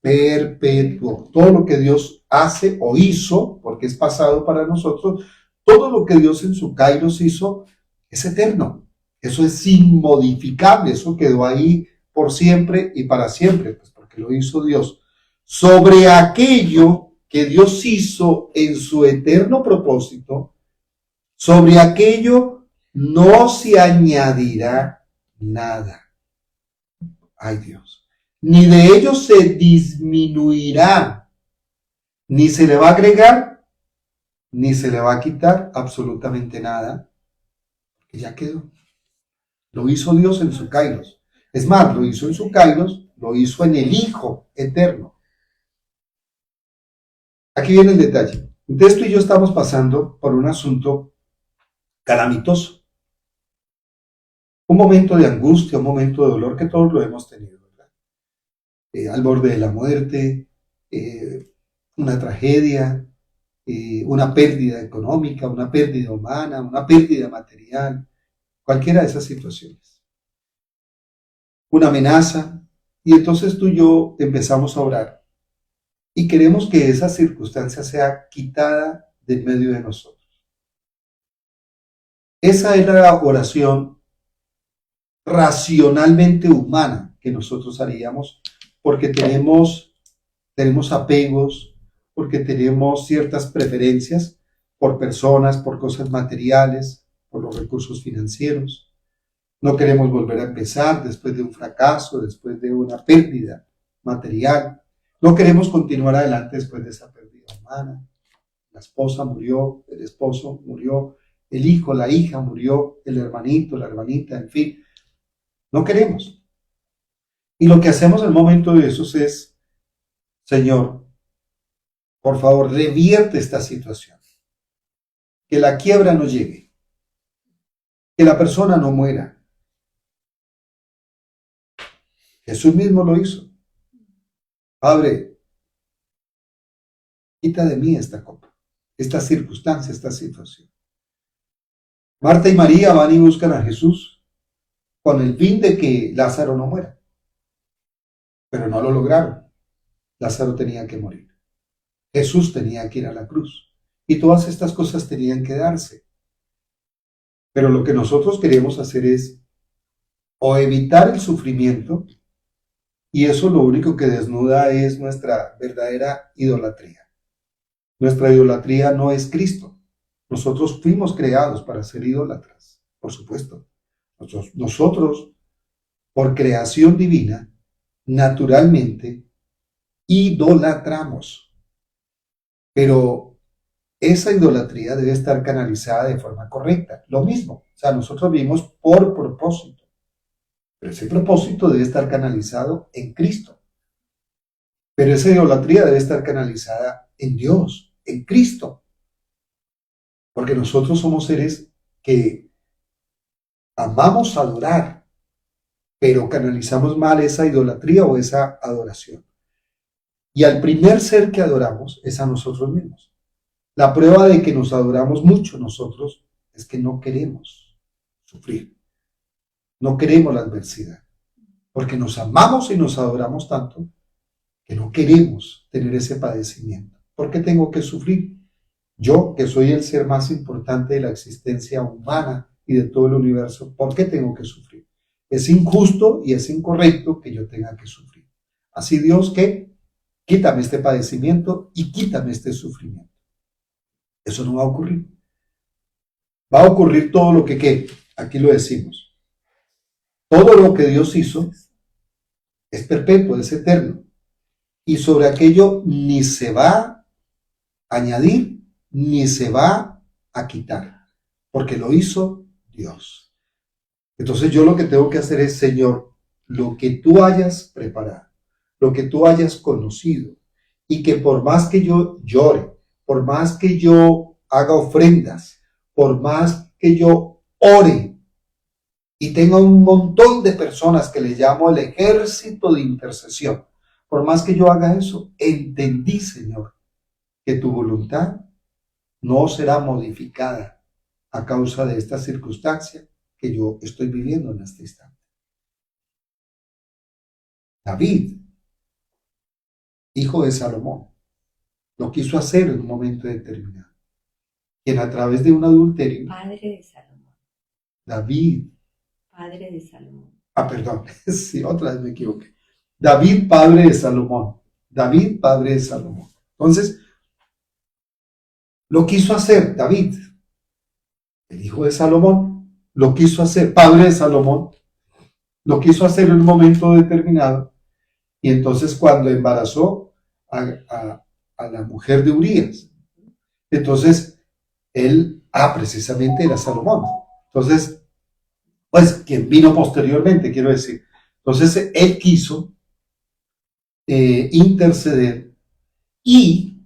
perpetuo. Todo lo que Dios hace o hizo, porque es pasado para nosotros, todo lo que Dios en su kairos hizo es eterno. Eso es inmodificable. Eso quedó ahí por siempre y para siempre, pues porque lo hizo Dios. Sobre aquello que Dios hizo en su eterno propósito, sobre aquello no se añadirá nada. Ay Dios. Ni de ello se disminuirá, ni se le va a agregar, ni se le va a quitar absolutamente nada, porque ya quedó. Lo hizo Dios en su kairos. Es más, lo hizo en su kairos, lo hizo en el Hijo eterno. Aquí viene el detalle. Entonces tú y yo estamos pasando por un asunto calamitoso. Un momento de angustia, un momento de dolor que todos lo hemos tenido, ¿verdad? Al borde de la muerte, una tragedia, una pérdida económica, una pérdida humana, una pérdida material, cualquiera de esas situaciones. Una amenaza, y entonces tú y yo empezamos a orar y queremos que esa circunstancia sea quitada de medio de nosotros. Esa es la oración racionalmente humana que nosotros haríamos porque tenemos apegos, porque tenemos ciertas preferencias por personas, por cosas materiales, por los recursos financieros. No queremos volver a empezar después de un fracaso, después de una pérdida material. No queremos continuar adelante después de esa pérdida humana. La esposa murió, el esposo murió, el hijo, la hija murió, el hermanito, la hermanita, en fin. No queremos. Y lo que hacemos en el momento de esos es, Señor, por favor, revierte esta situación. Que la quiebra no llegue. Que la persona no muera. Jesús mismo lo hizo. Padre, quita de mí esta copa, esta circunstancia, esta situación. Marta y María van y buscan a Jesús con el fin de que Lázaro no muera. Pero no lo lograron. Lázaro tenía que morir. Jesús tenía que ir a la cruz. Y todas estas cosas tenían que darse. Pero lo que nosotros queremos hacer es o evitar el sufrimiento, y eso lo único que desnuda es nuestra verdadera idolatría. Nuestra idolatría no es Cristo. Nosotros fuimos creados para ser idólatras, por supuesto. Nosotros, por creación divina, naturalmente idolatramos. Pero esa idolatría debe estar canalizada de forma correcta. Lo mismo, o sea, nosotros vivimos por propósito. Pero ese propósito debe estar canalizado en Cristo. Pero esa idolatría debe estar canalizada en Dios, en Cristo. Porque nosotros somos seres que amamos adorar, pero canalizamos mal esa idolatría o esa adoración. Y al primer ser que adoramos es a nosotros mismos. La prueba de que nos adoramos mucho nosotros es que no queremos sufrir. No queremos la adversidad. porque nos amamos y nos adoramos tanto que no queremos tener ese padecimiento. ¿Por qué tengo que sufrir? Yo, que soy el ser más importante de la existencia humana y de todo el universo, ¿por qué tengo que sufrir? Es injusto y es incorrecto que yo tenga que sufrir. Así Dios que quítame este padecimiento y quítame este sufrimiento. Eso no va a ocurrir. Va a ocurrir todo lo que aquí lo decimos. Todo lo que Dios hizo es perpetuo, es eterno. Y sobre aquello ni se va a añadir, ni se va a quitar, porque lo hizo Dios. Entonces yo lo que tengo que hacer es, Señor, lo que tú hayas preparado, lo que tú hayas conocido, y que por más que yo llore, por más que yo haga ofrendas, por más que yo ore, y tenga un montón de personas que le llamo el ejército de intercesión, por más que yo haga eso, entendí, Señor, que tu voluntad no será modificada a causa de esta circunstancia que yo estoy viviendo en este instante. David, hijo de Salomón, lo quiso hacer en un momento determinado, quien a través de un adulterio, Padre de Salomón. David, Padre de Salomón. perdón, sí, otra vez me equivoqué. David, padre de Salomón. David, padre de Salomón. Entonces, lo quiso hacer David, el hijo de Salomón, lo quiso hacer, padre de Salomón, lo quiso hacer en un momento determinado, y entonces cuando embarazó a la mujer de Urías, entonces él, precisamente era Salomón. Entonces, pues quien vino posteriormente, quiero decir. Entonces él quiso interceder y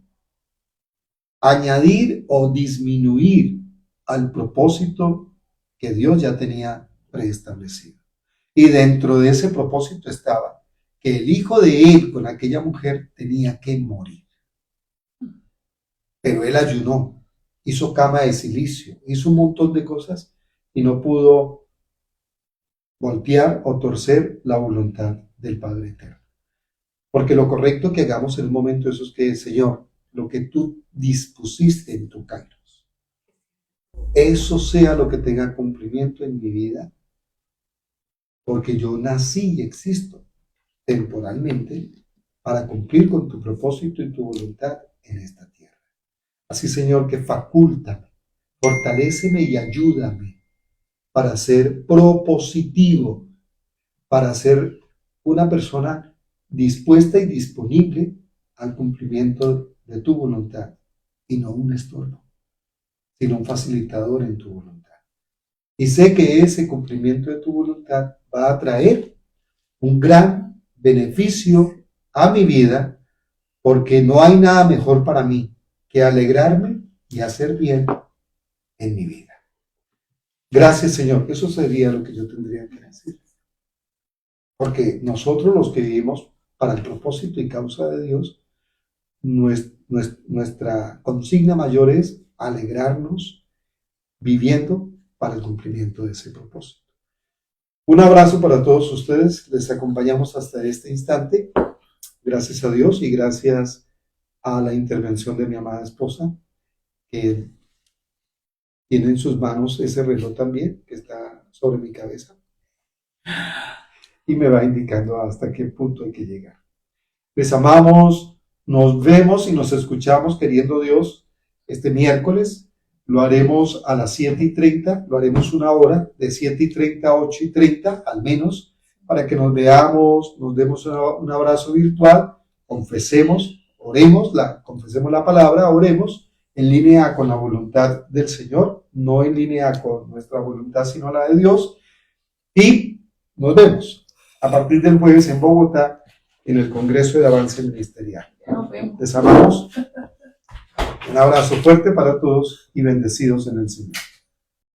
añadir o disminuir al propósito que Dios ya tenía preestablecido. Y dentro de ese propósito estaba que el hijo de él con aquella mujer tenía que morir. Pero él ayunó, hizo cama de silicio, hizo un montón de cosas y no pudo voltear o torcer la voluntad del Padre Eterno. Porque lo correcto que hagamos en un momento eso es que, Señor, lo que tú dispusiste en tu kairos, eso sea lo que tenga cumplimiento en mi vida, porque yo nací y existo temporalmente para cumplir con tu propósito y tu voluntad en esta tierra. Así, Señor, que facúltame, fortaléceme y ayúdame para ser propositivo, para ser una persona dispuesta y disponible al cumplimiento de tu voluntad, y no un estorbo, sino un facilitador en tu voluntad. Y sé que ese cumplimiento de tu voluntad va a traer un gran beneficio a mi vida, porque no hay nada mejor para mí que alegrarme y hacer bien en mi vida. Gracias, Señor. Eso sería lo que yo tendría que decir. Porque nosotros, los que vivimos para el propósito y causa de Dios, nuestra consigna mayor es alegrarnos viviendo para el cumplimiento de ese propósito. Un abrazo para todos ustedes. Les acompañamos hasta este instante. Gracias a Dios y gracias a la intervención de mi amada esposa, que tiene en sus manos ese reloj también, que está sobre mi cabeza, y me va indicando hasta qué punto hay que llegar. Les amamos, nos vemos y nos escuchamos, queriendo Dios, este miércoles. Lo haremos a las 7:30, lo haremos una hora, de 7:30 a 8:30 al menos, para que nos veamos, nos demos un abrazo virtual, confesemos, oremos, confesemos la palabra, oremos, en línea con la voluntad del Señor, no en línea con nuestra voluntad, sino la de Dios. Y nos vemos a partir del jueves en Bogotá, en el Congreso de Avance Ministerial. Les amamos. Un abrazo fuerte para todos y bendecidos en el Señor.